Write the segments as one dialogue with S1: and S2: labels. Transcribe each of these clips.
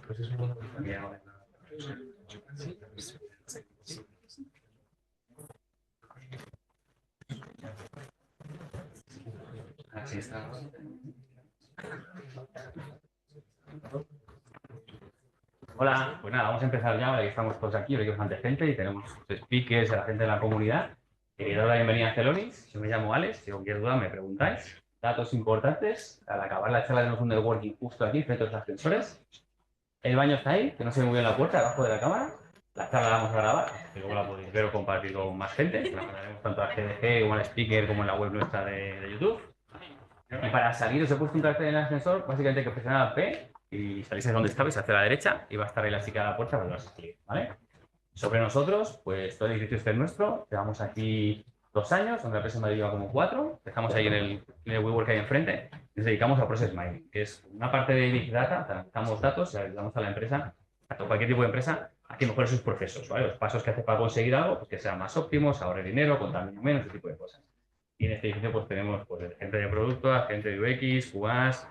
S1: Pues es un Así está. Hola, pues nada, vamos a empezar ya, ahora que estamos todos aquí, hay bastante gente y tenemos speakers, a la gente de la comunidad. Quiero dar la bienvenida a Celonis, yo me llamo Alex, si cualquier duda me preguntáis. Datos importantes, al acabar la charla tenemos un networking justo aquí, frente a los ascensores. El baño está ahí, que no se ve muy bien la puerta, debajo de la cámara. La charla la vamos a grabar, que luego la podéis ver o compartir con más gente. La mandaremos tanto a GDG como al speaker como en la web nuestra de YouTube. Y para salir os he puesto un cartel en el ascensor, básicamente hay que presionar la P y salís de donde estabais, hacia la derecha, y va a estar ahí la chica de la puerta para que os explique, ¿vale? Sobre nosotros, pues todo el edificio este es nuestro, llevamos aquí 2 años, donde la empresa en Madrid lleva como 4, dejamos ahí en el WeWork que hay enfrente, y nos dedicamos a Process Mining, que es una parte de Big Data, analizamos datos y ayudamos a la empresa, a cualquier tipo de empresa, a que mejore sus procesos, ¿vale? Los pasos que hace para conseguir algo, pues que sean más óptimos, ahorre dinero, contamine menos, ese tipo de cosas. Y en este edificio pues tenemos pues, gente de producto, gente de UX, QAs,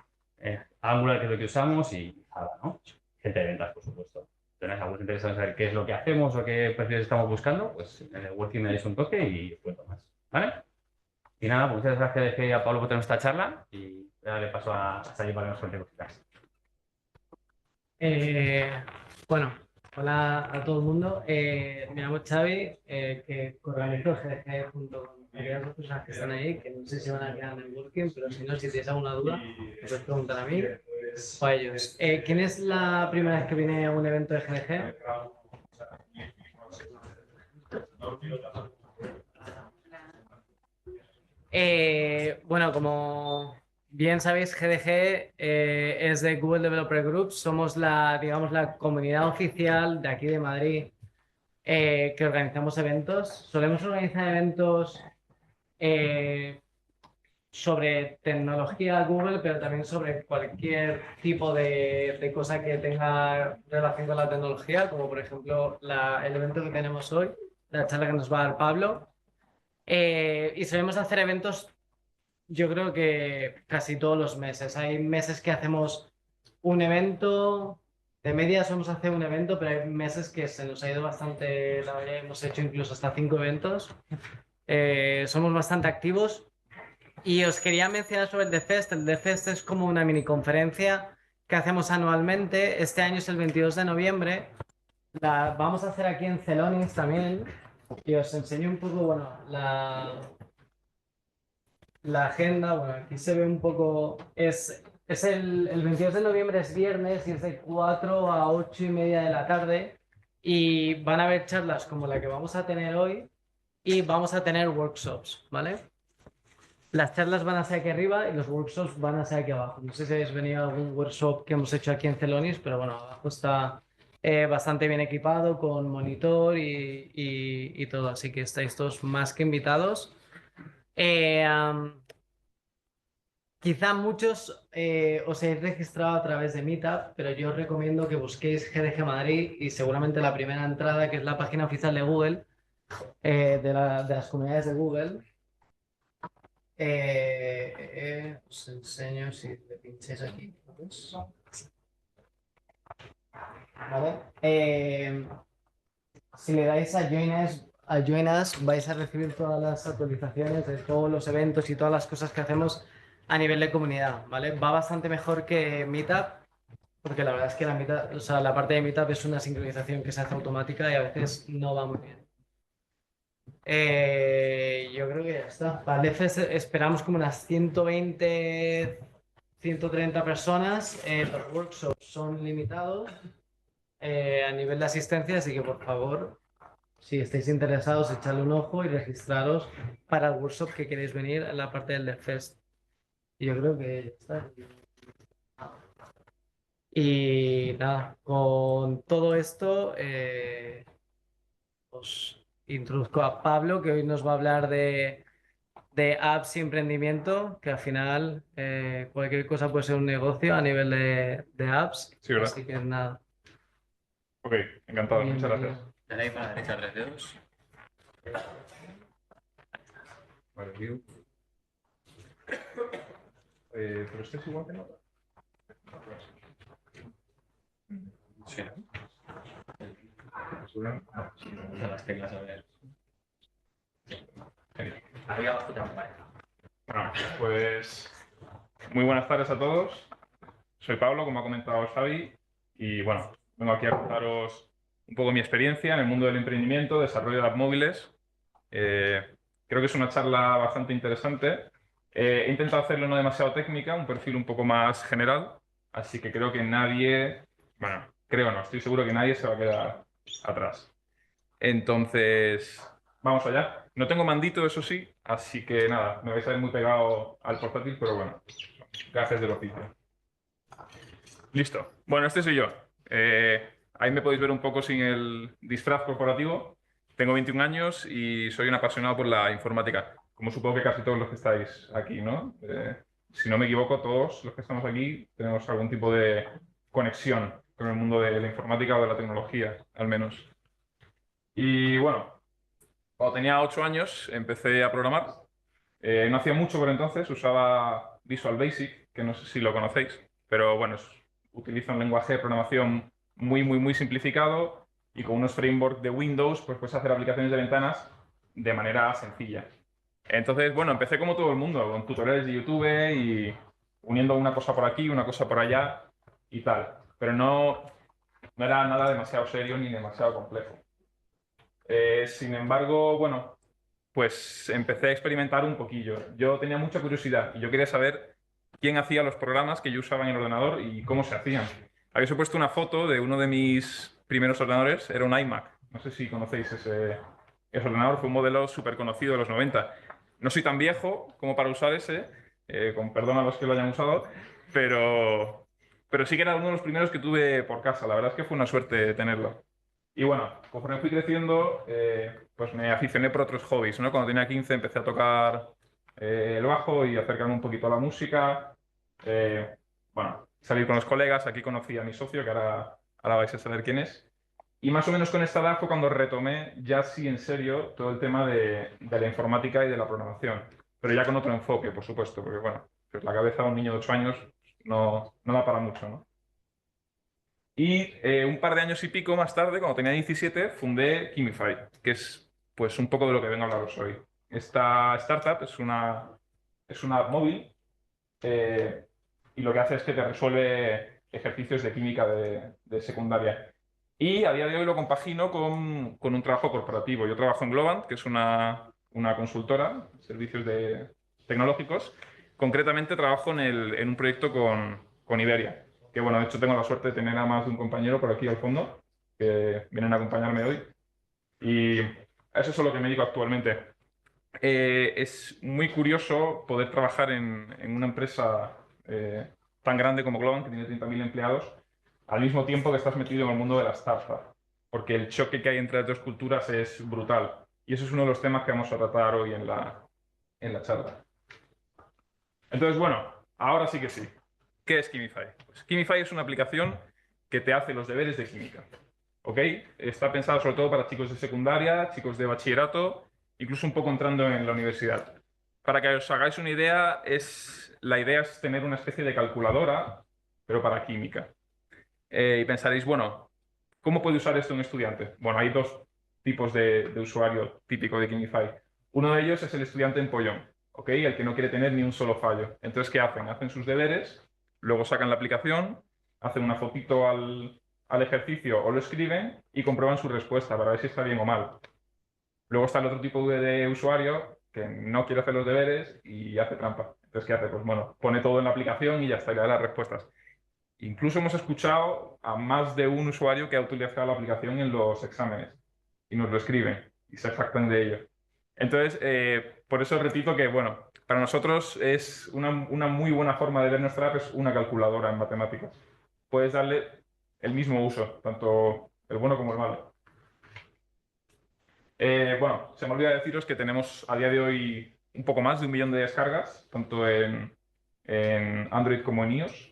S1: Angular, que es lo que usamos, y Java, ¿no? Gente de ventas, por supuesto. Entonces, algunos interesados en saber qué es lo que hacemos o qué perfiles estamos buscando, pues en el working me dais un toque y os cuento más. ¿Vale? Y nada, pues muchas gracias dejé a Pablo por tener esta charla y ahora le paso a Sally para que nos cuente cositas.
S2: Eh, bueno, hola a todo el mundo. Me llamo Xavi, que organizo GDG junto con aquellas dos personas que están ahí, que no sé si van a quedar en el working, pero si no, si tienes alguna duda, me puedes preguntar a mí o a ellos. ¿Quién es la primera vez que viene a un evento de GDG? Bueno, como bien sabéis, GDG es de Google Developer Group. Somos digamos, la comunidad oficial de aquí de Madrid que organizamos eventos. Solemos organizar eventos eh, sobre tecnología Google, pero también sobre cualquier tipo de cosa que tenga relación con la tecnología, como por ejemplo el evento que tenemos hoy, la charla que nos va a dar Pablo. Y solemos hacer eventos, yo creo que casi todos los meses. Hay meses que hacemos un evento, de media solemos hacer un evento, pero hay meses que se nos ha ido bastante, la verdad, hemos hecho incluso hasta 5 eventos. Somos bastante activos y os quería mencionar sobre el The Fest. El The Fest es como una mini conferencia que hacemos anualmente. Este año es el 22 de noviembre. La vamos a hacer aquí en Celonis también y os enseño un poco, bueno, la agenda. Bueno, aquí se ve un poco, es el 22 de noviembre, es viernes y es de 4 a 8 y media de la tarde y van a haber charlas como la que vamos a tener hoy y vamos a tener workshops, ¿vale? Las charlas van a ser aquí arriba y los workshops van a ser aquí abajo. No sé si habéis venido a algún workshop que hemos hecho aquí en Celonis, pero bueno, abajo está bastante bien equipado con monitor y todo, así que estáis todos más que invitados. Eh, um, Quizá muchos os hayáis registrado a través de Meetup, pero yo os recomiendo que busquéis GDG Madrid y seguramente la primera entrada, que es la página oficial de Google, de las comunidades de Google. Os enseño si le pincháis aquí. ¿Vale? Si le dais a Join Us, vais a recibir todas las actualizaciones de todos los eventos y todas las cosas que hacemos a nivel de comunidad, ¿vale? Va bastante mejor que Meetup, porque la verdad es que o sea, la parte de Meetup es una sincronización que se hace automática y a veces no va muy bien. Yo creo que ya está. Para el EFES esperamos como unas 120, 130 personas. Los workshops son limitados a nivel de asistencia, así que por favor, si estáis interesados, echadle un ojo y registraros para el workshop que queréis venir en la parte del DevFest. Y yo creo que ya está. Y nada, con todo esto, os introduzco a Pablo, que hoy nos va a hablar de apps y emprendimiento, que al final cualquier cosa puede ser un negocio a nivel de apps.
S3: Sí, ¿verdad?
S2: Así que nada.
S3: Ok, encantado, muchas
S2: Bienvenido.
S3: gracias.
S1: Dale ahí para la derecha 3 dedos.
S3: Vale, view. Pero este es igual que nota.
S1: Sí. Las teclas, a ver. Arriba, abajo, también, vale.
S3: Bueno, pues muy buenas tardes a todos. Soy Pablo, como ha comentado Xavi, y bueno, vengo aquí a contaros un poco mi experiencia en el mundo del emprendimiento, desarrollo de apps móviles. Creo que es una charla bastante interesante. He intentado hacerlo no demasiado técnica, un perfil un poco más general, así que creo que nadie, bueno, creo no, estoy seguro que nadie se va a quedar atrás. Entonces, vamos allá. No tengo mandito, eso sí, así que nada, me vais a ver muy pegado al portátil, pero bueno, gajes del oficio. Listo. Bueno, este soy yo. Ahí me podéis ver un poco sin el disfraz corporativo. Tengo 21 años y soy un apasionado por la informática, como supongo que casi todos los que estáis aquí, ¿no? Si no me equivoco, todos los que estamos aquí tenemos algún tipo de conexión con el mundo de la informática o de la tecnología, al menos. Y bueno, cuando tenía 8 años empecé a programar. No hacía mucho por entonces, usaba Visual Basic, que no sé si lo conocéis, pero bueno, utiliza un lenguaje de programación muy simplificado y con unos frameworks de Windows, pues puedes hacer aplicaciones de ventanas de manera sencilla. Entonces, bueno, empecé como todo el mundo, con tutoriales de YouTube y uniendo una cosa por aquí, una cosa por allá y tal. Pero no era nada demasiado serio ni demasiado complejo. Sin embargo, bueno, pues empecé a experimentar un poquillo. Yo tenía mucha curiosidad y yo quería saber quién hacía los programas que yo usaba en el ordenador y cómo se hacían. Habéis puesto una foto de uno de mis primeros ordenadores, era un iMac. No sé si conocéis ese ordenador, fue un modelo súper conocido de los 90. No soy tan viejo como para usar ese, con perdón a los que lo hayan usado, pero sí que era uno de los primeros que tuve por casa. La verdad es que fue una suerte tenerlo. Y bueno, conforme fui creciendo, pues me aficioné por otros hobbies, ¿no? Cuando tenía 15 empecé a tocar el bajo y acercarme un poquito a la música. Bueno, salir con los colegas. Aquí conocí a mi socio, que ahora vais a saber quién es. Y más o menos con esta edad fue cuando retomé ya sí en serio todo el tema de la informática y de la programación. Pero ya con otro enfoque, por supuesto, porque bueno, pues la cabeza de un niño de 8 años no da para mucho, ¿no? Y un par de años y pico más tarde, cuando tenía 17, fundé Kimify, que es pues un poco de lo que vengo a hablaros hoy. Esta startup es una app móvil y lo que hace es que te resuelve ejercicios de química de secundaria. Y a día de hoy lo compagino con un trabajo corporativo. Yo trabajo en Globant, que es una consultora de servicios tecnológicos. Concretamente trabajo en un proyecto con Iberia, que bueno, de hecho tengo la suerte de tener a más de un compañero por aquí al fondo, que vienen a acompañarme hoy. Y a eso es a lo que me dedico actualmente. Es muy curioso poder trabajar en una empresa tan grande como Globant, que tiene 30.000 empleados, al mismo tiempo que estás metido en el mundo de la startup, porque el choque que hay entre las dos culturas es brutal. Y eso es uno de los temas que vamos a tratar hoy en la charla. Entonces, bueno, ahora sí que sí. ¿Qué es Kimify? Pues Kimify es una aplicación que te hace los deberes de química. ¿Ok? Está pensada sobre todo para chicos de secundaria, chicos de bachillerato, incluso un poco entrando en la universidad. Para que os hagáis una idea, la idea es tener una especie de calculadora, pero para química. Y pensaréis, bueno, ¿cómo puede usar esto un estudiante? Bueno, hay dos tipos de usuario típico de Kimify. Uno de ellos es el estudiante empollón, ¿ok? El que no quiere tener ni un solo fallo. Entonces, ¿qué hacen? Hacen sus deberes, luego sacan la aplicación, hacen una fotito al ejercicio o lo escriben y comprueban su respuesta para ver si está bien o mal. Luego está el otro tipo de usuario que no quiere hacer los deberes y hace trampa. Entonces, ¿qué hace? Pues bueno, pone todo en la aplicación y ya está, y le da las respuestas. Incluso hemos escuchado a más de un usuario que ha utilizado la aplicación en los exámenes y nos lo escriben y se jactan de ello. Entonces, por eso repito que, bueno, para nosotros es una muy buena forma de ver nuestra app, es una calculadora en matemáticas. Puedes darle el mismo uso, tanto el bueno como el malo. Bueno, se me olvida deciros que tenemos a día de hoy un poco más de 1 millón de descargas, tanto en Android como en iOS.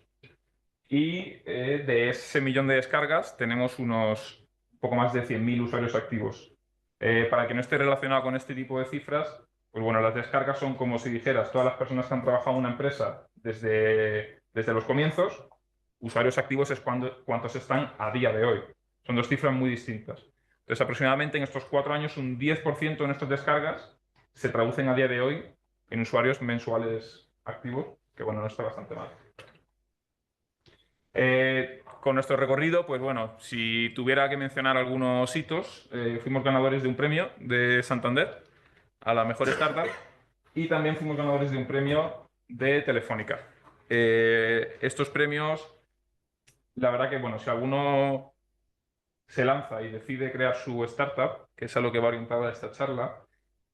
S3: Y de ese millón de descargas tenemos unos poco más de 100.000 usuarios activos. Para que no esté relacionado con este tipo de cifras, pues bueno, las descargas son como si dijeras todas las personas que han trabajado en una empresa desde los comienzos usuarios activos es cuántos están a día de hoy. Son dos cifras muy distintas. Entonces, aproximadamente en estos 4 años, un 10% de nuestras descargas se traducen a día de hoy en usuarios mensuales activos, que bueno, no está bastante mal. Con nuestro recorrido, pues bueno, si tuviera que mencionar algunos hitos, fuimos ganadores de un premio de Santander a la mejor startup y también fuimos ganadores de un premio de Telefónica. Estos premios, la verdad que, bueno, si alguno se lanza y decide crear su startup, que es a lo que va orientada esta charla,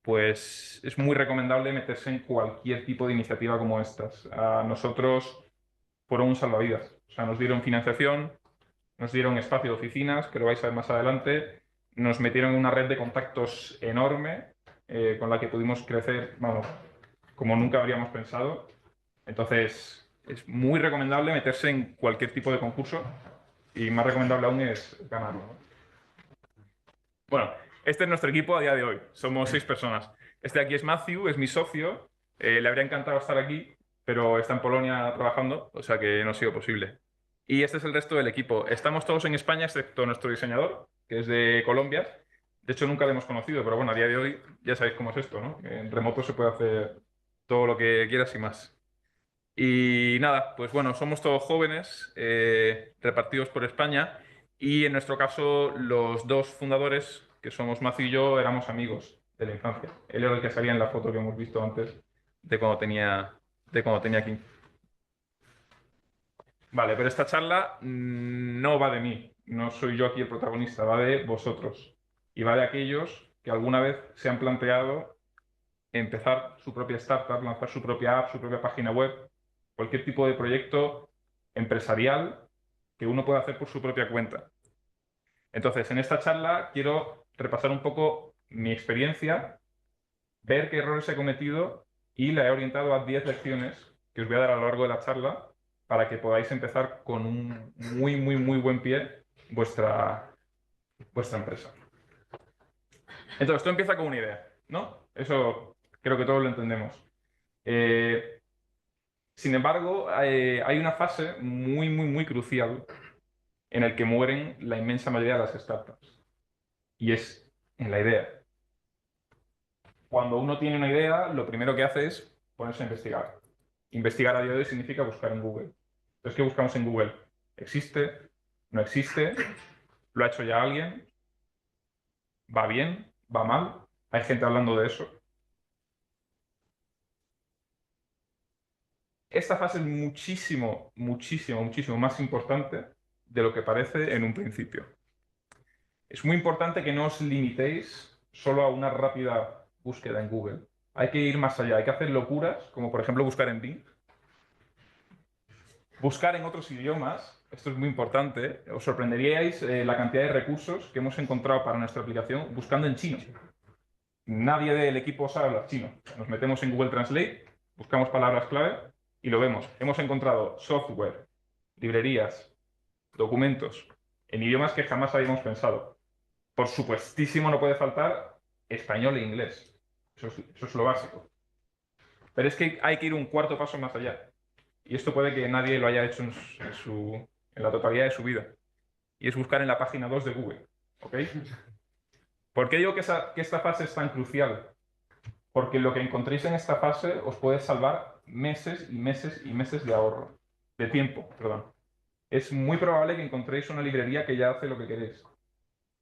S3: pues es muy recomendable meterse en cualquier tipo de iniciativa como estas. A nosotros fueron un salvavidas. O sea, nos dieron financiación, nos dieron espacio de oficinas, que lo vais a ver más adelante, nos metieron en una red de contactos enorme con la que pudimos crecer, vamos, como nunca habríamos pensado. Entonces, es muy recomendable meterse en cualquier tipo de concurso y más recomendable aún es ganarlo, ¿no? Bueno, este es nuestro equipo a día de hoy. Somos 6 personas. Este de aquí es Matthew, es mi socio. Le habría encantado estar aquí, pero está en Polonia trabajando, o sea que no ha sido posible. Y este es el resto del equipo. Estamos todos en España, excepto nuestro diseñador, que es de Colombia. De hecho, nunca lo hemos conocido, pero bueno, a día de hoy ya sabéis cómo es esto, ¿no? En remoto se puede hacer todo lo que quieras y más. Y nada, pues bueno, somos todos jóvenes, repartidos por España, y en nuestro caso los dos fundadores, que somos Matthew y yo, éramos amigos de la infancia. Él era el que salía en la foto que hemos visto antes de cuando tenía 15. Vale, pero esta charla no va de mí, no soy yo aquí el protagonista, va de vosotros. Y va de aquellos que alguna vez se han planteado empezar su propia startup, lanzar su propia app, su propia página web, cualquier tipo de proyecto empresarial que uno pueda hacer por su propia cuenta. Entonces, en esta charla quiero repasar un poco mi experiencia, ver qué errores he cometido y la he orientado a 10 lecciones que os voy a dar a lo largo de la charla para que podáis empezar con un muy, muy, muy buen pie vuestra empresa. Entonces, esto empieza con una idea, ¿no? Eso creo que todos lo entendemos. Sin embargo, hay una fase muy, muy, muy crucial en el que mueren la inmensa mayoría de las startups. Y es en la idea. Cuando uno tiene una idea, lo primero que hace es ponerse a investigar. Investigar a día de hoy significa buscar en Google. Entonces, ¿qué buscamos en Google? ¿Existe? ¿No existe? ¿Lo ha hecho ya alguien? ¿Va bien? ¿Va mal? ¿Hay gente hablando de eso? Esta fase es muchísimo, muchísimo, muchísimo más importante de lo que parece en un principio. Es muy importante que no os limitéis solo a una rápida búsqueda en Google. Hay que ir más allá, hay que hacer locuras, como por ejemplo buscar en Bing. Buscar en otros idiomas, esto es muy importante. Os sorprenderíais la cantidad de recursos que hemos encontrado para nuestra aplicación buscando en chino. Nadie del equipo sabe hablar chino. Nos metemos en Google Translate, buscamos palabras clave y lo vemos. Hemos encontrado software, librerías, documentos en idiomas que jamás habíamos pensado. Por supuestísimo no puede faltar español e inglés. Eso es lo básico. Pero es que hay que ir un cuarto paso más allá. Y esto puede que nadie lo haya hecho en la totalidad de su vida. Y es buscar en la página 2 de Google. ¿Ok? ¿Por qué digo que esta fase es tan crucial? Porque lo que encontréis en esta fase os puede salvar meses y meses y meses de ahorro. De tiempo, perdón. Es muy probable que encontréis una librería que ya hace lo que queréis.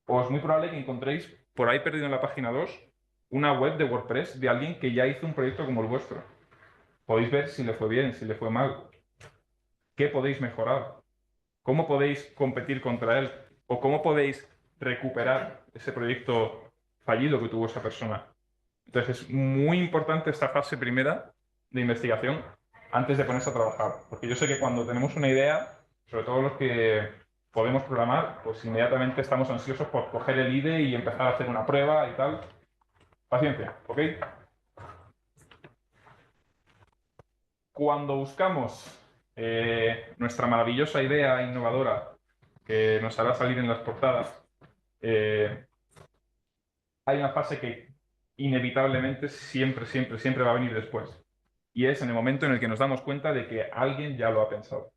S3: O es muy probable que encontréis por ahí perdido en la página 2 una web de WordPress de alguien que ya hizo un proyecto como el vuestro. Podéis ver si le fue bien, si le fue mal. ¿Qué podéis mejorar? ¿Cómo podéis competir contra él? ¿O cómo podéis recuperar ese proyecto fallido que tuvo esa persona? Entonces es muy importante esta fase primera de investigación antes de ponerse a trabajar. Porque yo sé que cuando tenemos una idea, sobre todo los que podemos programar, pues inmediatamente estamos ansiosos por coger el IDE y empezar a hacer una prueba y tal. Paciencia, ¿ok? Cuando buscamos nuestra maravillosa idea innovadora que nos hará salir en las portadas, hay una fase que inevitablemente siempre, siempre, siempre va a venir después. Y es en el momento en el que nos damos cuenta de que alguien ya lo ha pensado.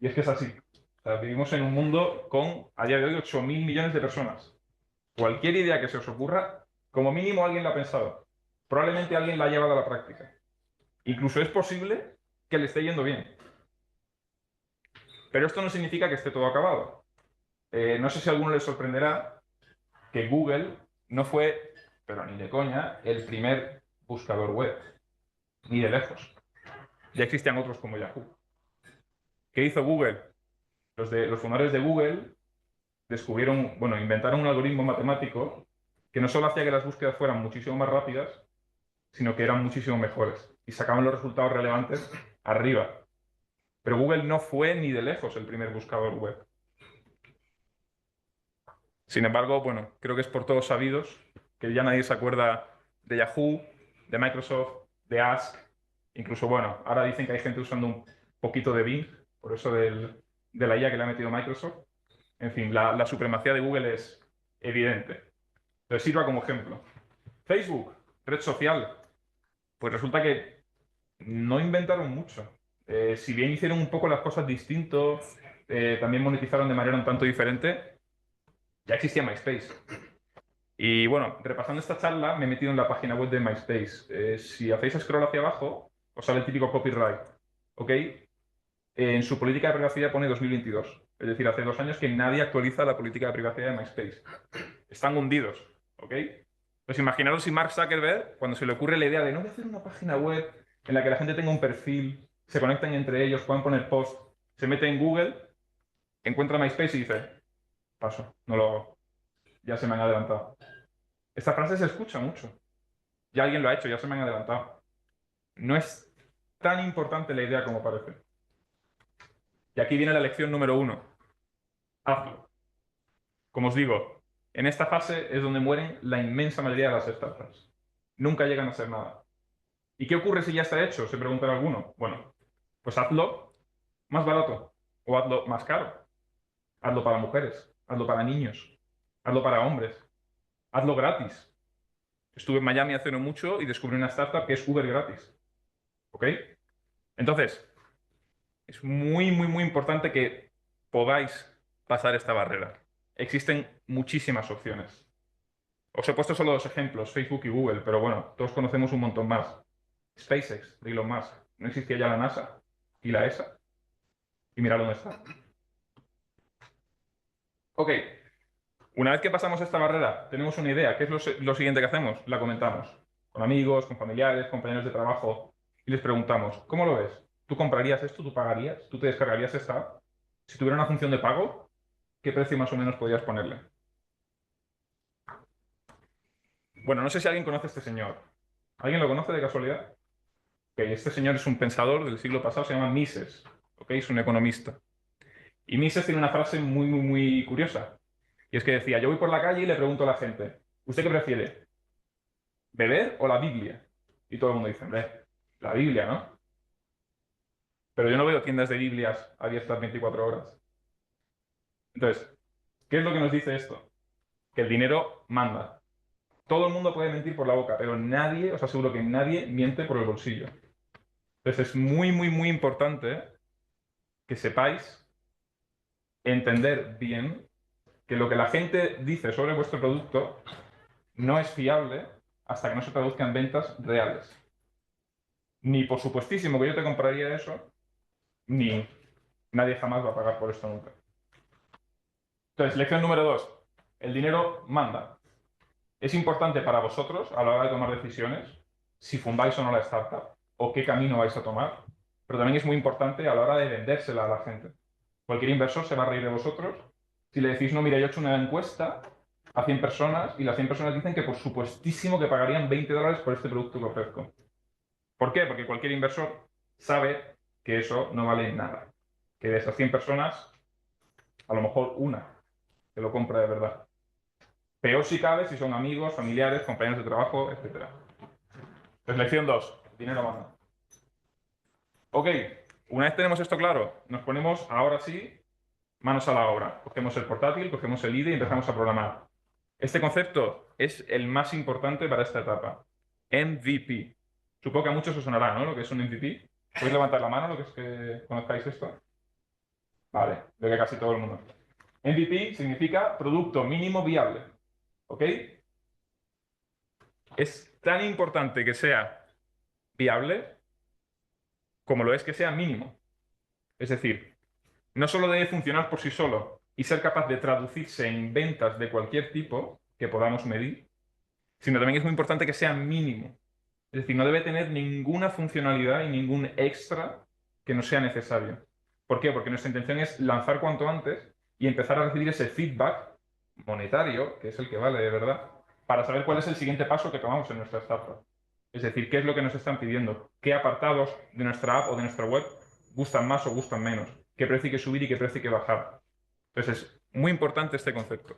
S3: Y es que es así. O sea, vivimos en un mundo con, a día de hoy, 8.000 millones de personas. Cualquier idea que se os ocurra, como mínimo alguien la ha pensado. Probablemente alguien la ha llevado a la práctica. Incluso es posible que le esté yendo bien. Pero esto no significa que esté todo acabado. No sé si a alguno le sorprenderá que Google no fue, pero ni de coña, el primer buscador web. Ni de lejos. Ya existían otros como Yahoo. ¿Qué hizo Google? Los fundadores de Google descubrieron, bueno, inventaron un algoritmo matemático que no solo hacía que las búsquedas fueran muchísimo más rápidas, sino que eran muchísimo mejores y sacaban los resultados relevantes arriba. Pero Google no fue ni de lejos el primer buscador web. Sin embargo, bueno, creo que es por todos sabidos que ya nadie se acuerda de Yahoo, de Microsoft, de Ask. Incluso, bueno, ahora dicen que hay gente usando un poquito de Bing, por eso de la IA que le ha metido Microsoft. En fin, la supremacía de Google es evidente. Entonces sirva como ejemplo. Facebook, red social. Pues resulta que no inventaron mucho. Si bien hicieron un poco las cosas distintos, también monetizaron de manera un tanto diferente, ya existía MySpace. Y bueno, repasando esta charla, me he metido en la página web de MySpace. Si hacéis scroll hacia abajo, os sale el típico copyright. ¿Ok? En su política de privacidad pone 2022. Es decir, hace 2 años que nadie actualiza la política de privacidad de MySpace. Están hundidos. ¿Ok? Pues imaginaros si Mark Zuckerberg, cuando se le ocurre la idea de no voy a hacer una página web en la que la gente tenga un perfil, se conecten entre ellos, puedan poner post, se mete en Google, encuentra MySpace y dice, paso, no lo hago. Ya se me han adelantado. Esta frase se escucha mucho. Ya alguien lo ha hecho, ya se me han adelantado. No es tan importante la idea como parece. Y aquí viene la lección número 1. Hazlo. Como os digo, en esta fase es donde mueren la inmensa mayoría de las startups. Nunca llegan a ser nada. ¿Y qué ocurre si ya está hecho? Se preguntará alguno. Bueno, pues hazlo más barato o hazlo más caro. Hazlo para mujeres, hazlo para niños, hazlo para hombres, hazlo gratis. Estuve en Miami hace no mucho y descubrí una startup que es Uber gratis. ¿Ok? Entonces, es muy, muy, muy importante que podáis pasar esta barrera. Existen muchísimas opciones. Os he puesto solo 2 ejemplos, Facebook y Google, pero bueno, todos conocemos un montón más. SpaceX, de Elon Musk. No existía ya la NASA y la ESA. Y mirad dónde está. Ok, una vez que pasamos esta barrera, tenemos una idea. ¿Qué es lo siguiente que hacemos? La comentamos con amigos, con familiares, compañeros de trabajo y les preguntamos, ¿cómo lo ves? ¿Tú comprarías esto? ¿Tú pagarías? ¿Tú te descargarías esta app? Si tuviera una función de pago, ¿qué precio más o menos podrías ponerle? Bueno, no sé si alguien conoce a este señor. ¿Alguien lo conoce de casualidad? Ok, este señor es un pensador del siglo pasado, se llama Mises. Ok, es un economista. Y Mises tiene una frase muy, muy, muy curiosa. Y es que decía, yo voy por la calle y le pregunto a la gente, ¿usted qué prefiere? ¿Beber o la Biblia? Y todo el mundo dice, hombre, la Biblia, ¿no? Pero yo no veo tiendas de Biblias abiertas 24 horas. Entonces, ¿qué es lo que nos dice esto? Que el dinero manda. Todo el mundo puede mentir por la boca, pero nadie, os aseguro que nadie miente por el bolsillo. Entonces, es muy, muy, muy importante que sepáis entender bien que lo que la gente dice sobre vuestro producto no es fiable hasta que no se traduzca en ventas reales. Ni por supuestísimo que yo te compraría eso, ni nadie jamás va a pagar por esto nunca. Entonces, lección número 2. El dinero manda. Es importante para vosotros a la hora de tomar decisiones si fundáis o no la startup o qué camino vais a tomar, pero también es muy importante a la hora de vendérsela a la gente. Cualquier inversor se va a reír de vosotros si le decís, no, mira, yo he hecho una encuesta a 100 personas y las 100 personas dicen que por supuestísimo que pagarían $20 por este producto que ofrezco. ¿Por qué? Porque cualquier inversor sabe que eso no vale nada. Que de esas 100 personas, a lo mejor una te lo compra de verdad. Peor si cabe si son amigos, familiares, compañeros de trabajo, etc. Pues lección 2. Dinero manda. Ok, una vez tenemos esto claro, nos ponemos ahora sí manos a la obra. Cogemos el portátil, cogemos el IDE y empezamos a programar. Este concepto es el más importante para esta etapa. MVP. Supongo que a muchos os sonará, ¿no? Lo que es un MVP. ¿Podéis levantar la mano, lo que es que conozcáis esto? Vale, lo que casi todo el mundo. MVP significa producto mínimo viable. ¿Ok? Es tan importante que sea viable como lo es que sea mínimo. Es decir, no solo debe funcionar por sí solo y ser capaz de traducirse en ventas de cualquier tipo que podamos medir, sino también es muy importante que sea mínimo. Es decir, no debe tener ninguna funcionalidad y ningún extra que no sea necesario. ¿Por qué? Porque nuestra intención es lanzar cuanto antes y empezar a recibir ese feedback monetario, que es el que vale de verdad, para saber cuál es el siguiente paso que tomamos en nuestra startup. Es decir, qué es lo que nos están pidiendo, qué apartados de nuestra app o de nuestra web gustan más o gustan menos, qué precio hay que subir y qué precio hay que bajar. Entonces, es muy importante este concepto.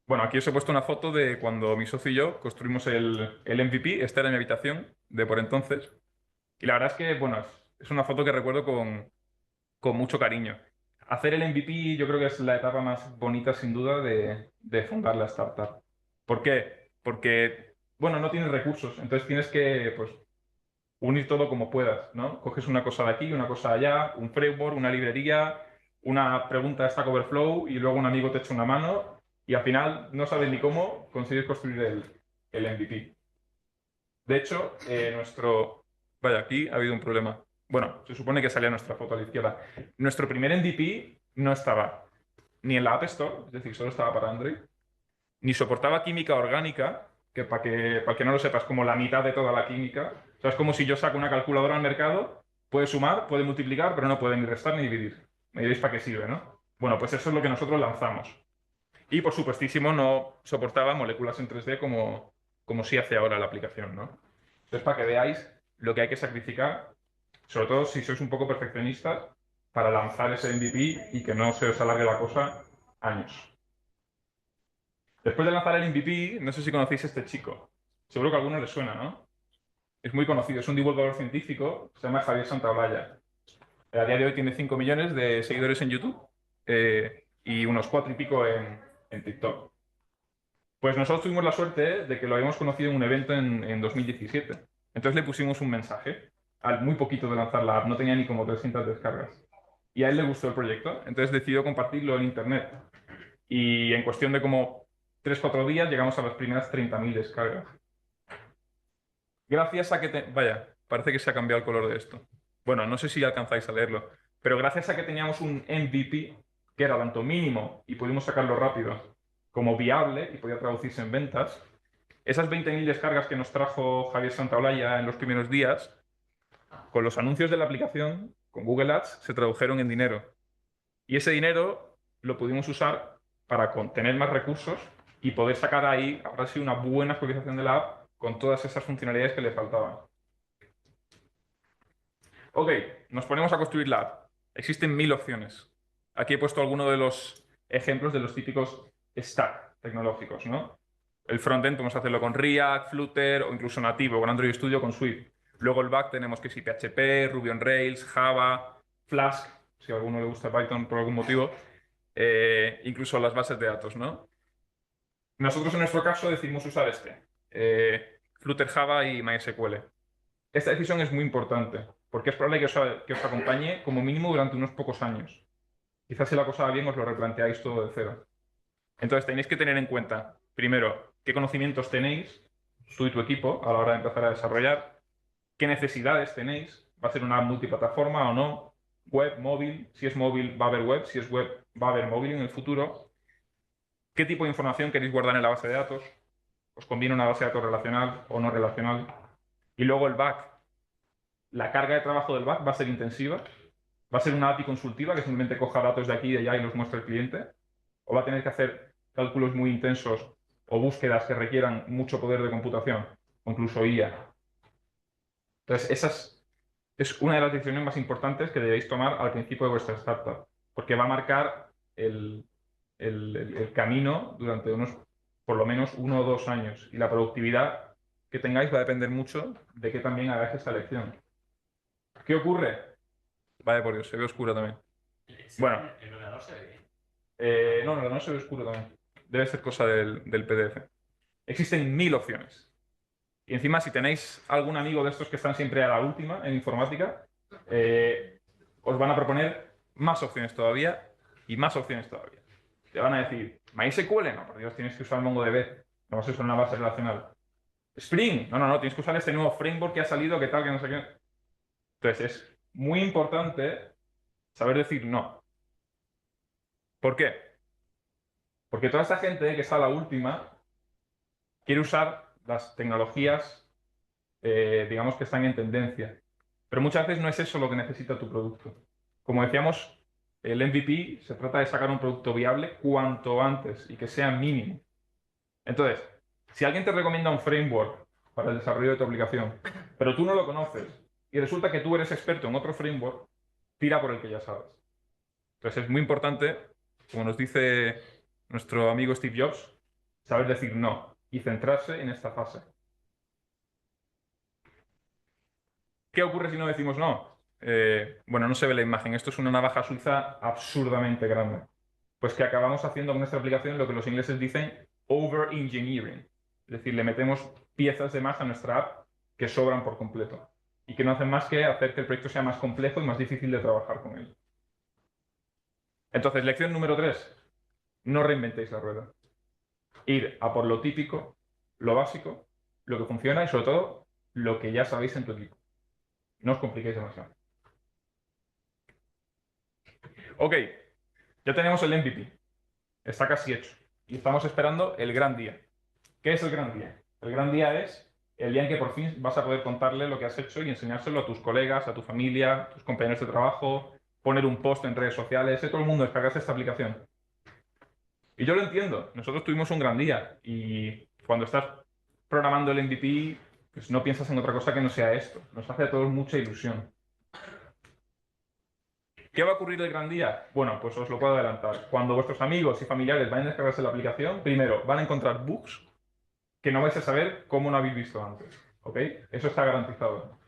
S3: Bueno, aquí os he puesto una foto de cuando mi socio y yo construimos el MVP. Esta era mi habitación de por entonces. Y la verdad es que, bueno, es una foto que recuerdo con mucho cariño. Hacer el MVP yo creo que es la etapa más bonita, sin duda, de fundar la startup. ¿Por qué? Porque, bueno, no tienes recursos, entonces tienes que, pues, unir todo como puedas, ¿no? Coges una cosa de aquí, una cosa de allá, un framework, una librería, una pregunta de Stack Overflow y luego un amigo te echa una mano y al final no sabes ni cómo consigues construir el MVP. De hecho, nuestro... Vaya, aquí ha habido un problema. Bueno, se supone que salía nuestra foto a la izquierda. Nuestro primer MVP no estaba ni en la App Store, es decir, solo estaba para Android, ni soportaba química orgánica, que para que no lo sepas, como la mitad de toda la química. O sea, es como si yo saco una calculadora al mercado, puede sumar, puede multiplicar, pero no puede ni restar ni dividir. Me diréis para qué sirve, ¿no? Bueno, pues eso es lo que nosotros lanzamos. Y por supuestísimo no soportaba moléculas en 3D como sí hace ahora la aplicación, ¿no? Entonces, para que veáis lo que hay que sacrificar, sobre todo si sois un poco perfeccionistas, para lanzar ese MVP y que no se os alargue la cosa años. Después de lanzar el MVP, no sé si conocéis a este chico. Seguro que a alguno le suena, ¿no? Es muy conocido, es un divulgador científico, se llama Javier Santaolalla. A día de hoy tiene 5 millones de seguidores en YouTube y unos 4 y pico en TikTok. Pues nosotros tuvimos la suerte de que lo habíamos conocido en un evento en 2017. Entonces le pusimos un mensaje, al muy poquito de lanzar la app, no tenía ni como 300 descargas. Y a él le gustó el proyecto, entonces decidió compartirlo en internet. Y en cuestión de como 3 o 4 días llegamos a las primeras 30.000 descargas. Gracias a que... Vaya, parece que se ha cambiado el color de esto. Bueno, no sé si alcanzáis a leerlo, pero gracias a que teníamos un MVP que era tanto mínimo y pudimos sacarlo rápido como viable y podía traducirse en ventas, esas 20.000 descargas que nos trajo Javier Santaolalla en los primeros días, con los anuncios de la aplicación, con Google Ads, se tradujeron en dinero. Y ese dinero lo pudimos usar para tener más recursos y poder sacar ahí, ahora sí, una buena actualización de la app con todas esas funcionalidades que le faltaban. Ok, nos ponemos a construir la app. Existen 1000 opciones. Aquí he puesto algunos de los ejemplos de los típicos stack tecnológicos, ¿no? El frontend podemos hacerlo con React, Flutter o incluso nativo, con Android Studio, con Swift. Luego el back tenemos que si PHP, Ruby on Rails, Java, Flask, si a alguno le gusta Python por algún motivo, incluso las bases de datos, ¿no? Nosotros en nuestro caso decidimos usar Flutter, Java y MySQL. Esta decisión es muy importante, porque es probable que os acompañe como mínimo durante unos pocos años. Quizás si la cosa va bien os lo replanteáis todo de cero. Entonces tenéis que tener en cuenta, primero, qué conocimientos tenéis, tú y tu equipo, a la hora de empezar a desarrollar, qué necesidades tenéis, va a ser una multiplataforma o no, web, móvil, si es móvil va a haber web, si es web va a haber móvil en el futuro, qué tipo de información queréis guardar en la base de datos, os conviene una base de datos relacional o no relacional, y luego el back. La carga de trabajo del back va a ser intensiva, va a ser una API consultiva que simplemente coja datos de aquí y de allá y los muestra al cliente, o va a tener que hacer cálculos muy intensos o búsquedas que requieran mucho poder de computación, o incluso IA. Entonces, esa es una de las decisiones más importantes que debéis tomar al principio de vuestra startup, porque va a marcar el camino durante por lo menos 1 o 2 años. Y la productividad que tengáis va a depender mucho de que también hagáis esta elección. ¿Qué ocurre? Vaya por Dios, se ve oscuro también. Bueno.
S1: El ordenador se ve bien.
S3: No, el ordenador se ve oscuro también. Debe ser cosa del PDF. Existen 1000 opciones. Y encima, si tenéis algún amigo de estos que están siempre a la última en informática, os van a proponer más opciones todavía y más opciones todavía. Te van a decir, ¿MySQL? No, por Dios, tienes que usar MongoDB. No vas a usar una base relacional. ¿Spring? No, tienes que usar este nuevo framework que ha salido, que tal, que no sé qué. Entonces, es muy importante saber decir no. ¿Por qué? Porque toda esta gente que está a la última quiere usar las tecnologías, digamos, que están en tendencia. Pero muchas veces no es eso lo que necesita tu producto. Como decíamos, el MVP se trata de sacar un producto viable cuanto antes y que sea mínimo. Entonces, si alguien te recomienda un framework para el desarrollo de tu aplicación, pero tú no lo conoces y resulta que tú eres experto en otro framework, tira por el que ya sabes. Entonces, es muy importante, como nos dice nuestro amigo Steve Jobs, saber decir no y centrarse en esta fase. ¿Qué ocurre si no decimos no? Bueno, no se ve la imagen. Esto es una navaja suiza absurdamente grande. Pues que acabamos haciendo con nuestra aplicación lo que los ingleses dicen over-engineering. Es decir, le metemos piezas de más a nuestra app que sobran por completo y que no hacen más que hacer que el proyecto sea más complejo y más difícil de trabajar con él. Entonces, lección número 3. No reinventéis la rueda. Ir a por lo típico, lo básico, lo que funciona y sobre todo lo que ya sabéis en tu equipo. No os compliquéis demasiado. Ok, ya tenemos el MVP. Está casi hecho. Y estamos esperando el gran día. ¿Qué es el gran día? El gran día es el día en que por fin vas a poder contarle lo que has hecho y enseñárselo a tus colegas, a tu familia, a tus compañeros de trabajo, poner un post en redes sociales, todo el mundo descargarse esta aplicación. Y yo lo entiendo. Nosotros tuvimos un gran día y cuando estás programando el MVP, pues no piensas en otra cosa que no sea esto. Nos hace a todos mucha ilusión. ¿Qué va a ocurrir el gran día? Bueno, pues os lo puedo adelantar. Cuando vuestros amigos y familiares vayan a descargarse la aplicación, primero van a encontrar bugs que no vais a saber cómo no habéis visto antes. ¿Ok? Eso está garantizado.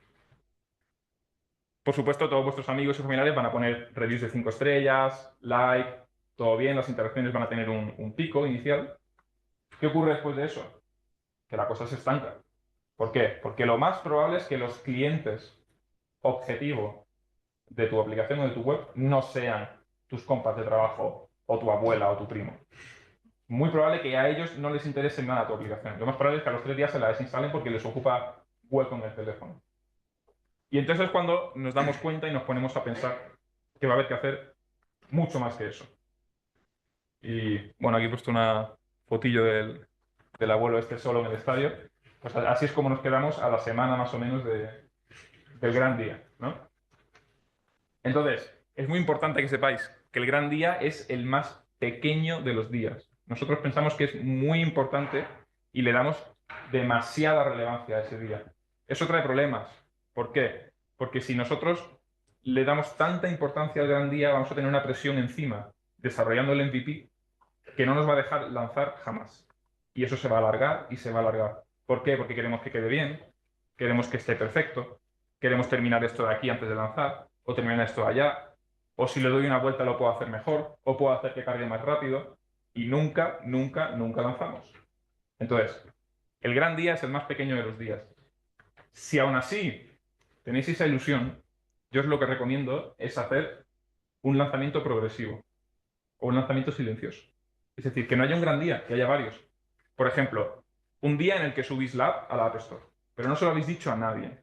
S3: Por supuesto, todos vuestros amigos y familiares van a poner reviews de 5 estrellas, like, todo bien, las interacciones van a tener un pico inicial. ¿Qué ocurre después de eso? Que la cosa se estanca. ¿Por qué? Porque lo más probable es que los clientes objetivo de tu aplicación o de tu web no sean tus compas de trabajo o tu abuela o tu primo. Muy probable que a ellos no les interese nada tu aplicación. Lo más probable es que a los 3 días se la desinstalen porque les ocupa hueco en el teléfono. Y entonces es cuando nos damos cuenta y nos ponemos a pensar que va a haber que hacer mucho más que eso. Y bueno, aquí he puesto una fotillo del abuelo este solo en el estadio. Pues así es como nos quedamos a la semana más o menos del gran día, ¿no? Entonces, es muy importante que sepáis que el gran día es el más pequeño de los días. Nosotros pensamos que es muy importante y le damos demasiada relevancia a ese día. Eso trae problemas. ¿Por qué? Porque si nosotros le damos tanta importancia al gran día, vamos a tener una presión encima desarrollando el MVP que no nos va a dejar lanzar jamás. Y eso se va a alargar y se va a alargar. ¿Por qué? Porque queremos que quede bien, queremos que esté perfecto, queremos terminar esto de aquí antes de lanzar, o terminar esto allá, o si le doy una vuelta lo puedo hacer mejor, o puedo hacer que cargue más rápido, y nunca, nunca, nunca lanzamos. Entonces, el gran día es el más pequeño de los días. Si aún así tenéis esa ilusión, yo os lo que recomiendo es hacer un lanzamiento progresivo o un lanzamiento silencioso. Es decir, que no haya un gran día, que haya varios. Por ejemplo, un día en el que subís la app a la App Store, pero no se lo habéis dicho a nadie.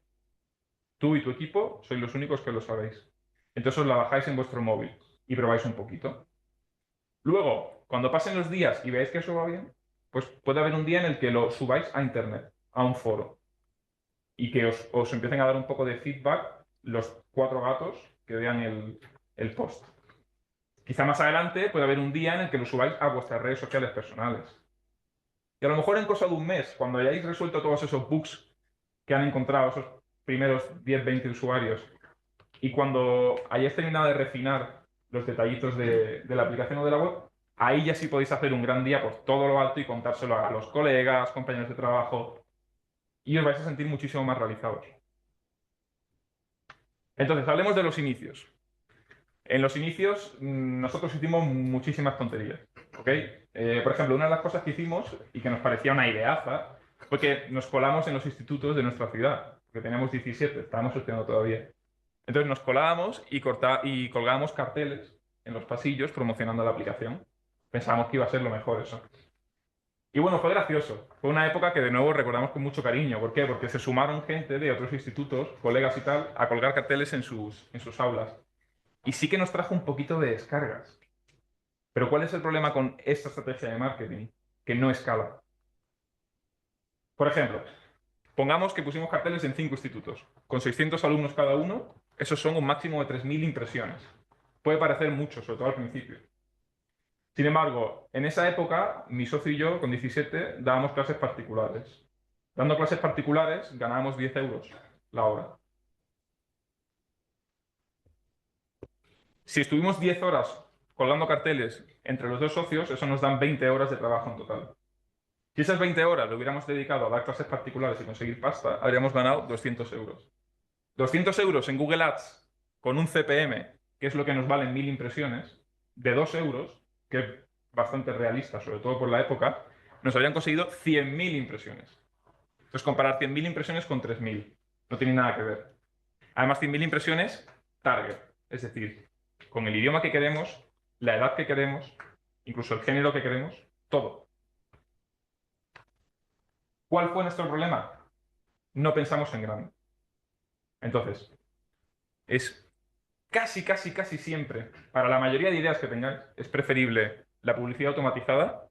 S3: Tú y tu equipo sois los únicos que lo sabéis. Entonces os la bajáis en vuestro móvil y probáis un poquito. Luego, cuando pasen los días y veáis que eso va bien, pues puede haber un día en el que lo subáis a internet, a un foro, y que os empiecen a dar un poco de feedback los 4 gatos que vean el post. Quizá más adelante puede haber un día en el que lo subáis a vuestras redes sociales personales. Y a lo mejor en cosa de un mes, cuando hayáis resuelto todos esos bugs que han encontrado esos primeros 10-20 usuarios, y cuando hayáis terminado de refinar los detallitos de la aplicación o de la web, ahí ya sí podéis hacer un gran día por todo lo alto y contárselo a los colegas, compañeros de trabajo, y os vais a sentir muchísimo más realizados. Entonces, hablemos de los inicios. En los inicios, nosotros hicimos muchísimas tonterías, ¿ok? Por ejemplo, una de las cosas que hicimos y que nos parecía una ideaza fue que nos colamos en los institutos de nuestra ciudad, porque teníamos 17, estábamos estudiando todavía. Entonces nos colábamos y colgábamos carteles en los pasillos promocionando la aplicación. Pensábamos que iba a ser lo mejor eso. Y bueno, fue gracioso. Fue una época que de nuevo recordamos con mucho cariño. ¿Por qué? Porque se sumaron gente de otros institutos, colegas y tal, a colgar carteles en sus aulas. Y sí que nos trajo un poquito de descargas. Pero ¿cuál es el problema con esta estrategia de marketing? Que no escala. Por ejemplo, pongamos que pusimos carteles en 5 institutos. Con 600 alumnos cada uno, esos son un máximo de 3.000 impresiones. Puede parecer mucho, sobre todo al principio. Sin embargo, en esa época, mi socio y yo, con 17, dábamos clases particulares. Dando clases particulares, ganábamos 10 euros la hora. Si estuvimos 10 horas colgando carteles entre los dos socios, eso nos dan 20 horas de trabajo en total. Si esas 20 horas lo hubiéramos dedicado a dar clases particulares y conseguir pasta, habríamos ganado 200 euros. 200 euros en Google Ads con un CPM, que es lo que nos valen 1.000 impresiones, de 2 euros, que es bastante realista, sobre todo por la época, nos habrían conseguido 100.000 impresiones. Entonces, comparar 100.000 impresiones con 3.000 no tiene nada que ver. Además, 100.000 impresiones target, es decir, con el idioma que queremos, la edad que queremos, incluso el género que queremos, todo. ¿Cuál fue nuestro problema? No pensamos en grande. Entonces, es casi siempre, para la mayoría de ideas que tengáis, es preferible la publicidad automatizada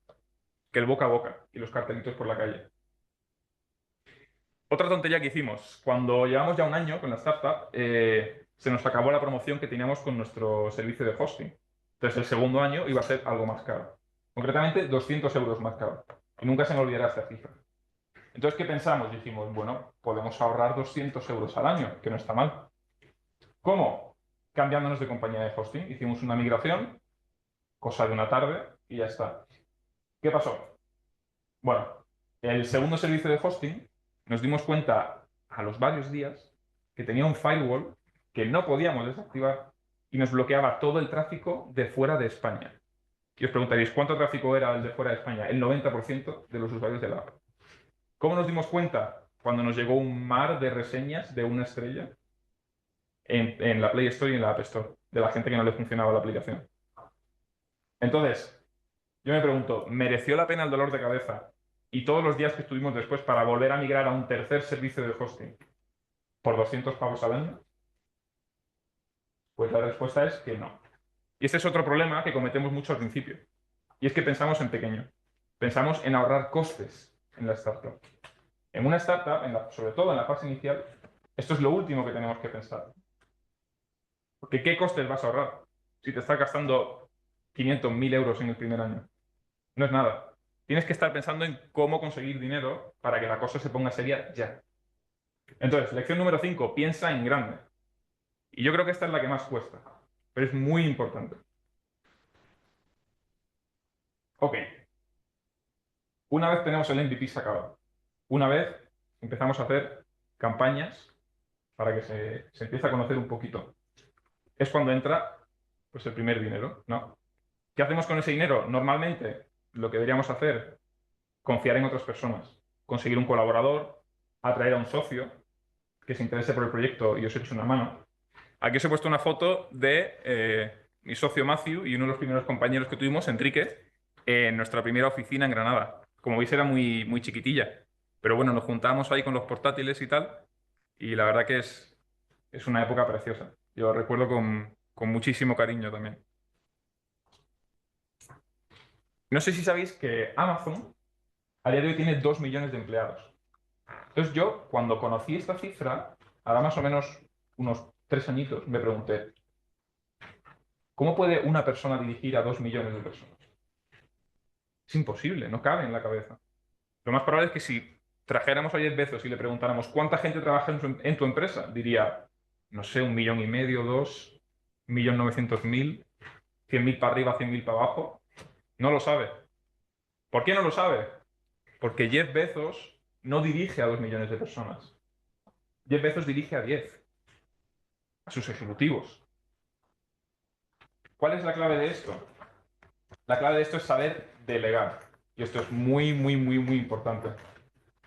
S3: que el boca a boca y los cartelitos por la calle. Otra tontería que hicimos, cuando llevamos ya un año con la startup, se nos acabó la promoción que teníamos con nuestro servicio de hosting. Entonces el segundo año iba a ser algo más caro. Concretamente 200 euros más caro. Y nunca se me olvidará esta cifra. Entonces, ¿qué pensamos? Dijimos, bueno, podemos ahorrar 200 euros al año, que no está mal. ¿Cómo? Cambiándonos de compañía de hosting. Hicimos una migración, cosa de una tarde, y ya está. ¿Qué pasó? Bueno, el segundo servicio de hosting nos dimos cuenta a los varios días que tenía un firewall que no podíamos desactivar y nos bloqueaba todo el tráfico de fuera de España. Y os preguntaréis, ¿cuánto tráfico era el de fuera de España? El 90% de los usuarios de la app. ¿Cómo nos dimos cuenta? Cuando nos llegó un mar de reseñas de una estrella en la Play Store y en la App Store, de la gente que no le funcionaba la aplicación. Entonces, yo me pregunto, ¿mereció la pena el dolor de cabeza y todos los días que estuvimos después para volver a migrar a un tercer servicio de hosting por 200 pavos al año? Pues la respuesta es que no. Y este es otro problema que cometemos mucho al principio. Y es que pensamos en pequeño. Pensamos en ahorrar costes en la startup. En una startup, sobre todo en la fase inicial, esto es lo último que tenemos que pensar. Porque ¿qué costes vas a ahorrar si te estás gastando 500, 1.000 euros en el primer año? No es nada. Tienes que estar pensando en cómo conseguir dinero para que la cosa se ponga seria ya. Entonces, lección número 5, piensa en grande. Y yo creo que esta es la que más cuesta, pero es muy importante. Ok. Una vez tenemos el MVP sacado, una vez empezamos a hacer campañas para que se empiece a conocer un poquito, es cuando entra pues, el primer dinero, ¿no? ¿Qué hacemos con ese dinero? Normalmente lo que deberíamos hacer, confiar en otras personas, conseguir un colaborador, atraer a un socio que se interese por el proyecto y os eche una mano. Aquí os he puesto una foto de mi socio Matthew y uno de los primeros compañeros que tuvimos, Enrique, en nuestra primera oficina en Granada. Como veis era muy, muy chiquitilla, pero bueno, nos juntábamos ahí con los portátiles y tal, y la verdad que es una época preciosa. Yo la recuerdo con muchísimo cariño también. No sé si sabéis que Amazon a día de hoy tiene 2 millones de empleados. Entonces yo, cuando conocí esta cifra, ahora más o menos unos 3 añitos, me pregunté, ¿cómo puede una persona dirigir a 2 millones de personas? Es imposible, no cabe en la cabeza. Lo más probable es que si trajéramos a Jeff Bezos y le preguntáramos ¿cuánta gente trabaja en tu empresa? Diría, no sé, 1,5 millones, 2, 1.900.000, 100.000 para arriba, 100.000 para abajo. No lo sabe. ¿Por qué no lo sabe? Porque Jeff Bezos no dirige a 2 millones de personas. Jeff Bezos dirige a 10, a sus ejecutivos. ¿Cuál es la clave de esto? La clave de esto es saber delegar. Y esto es muy, muy, muy, muy importante.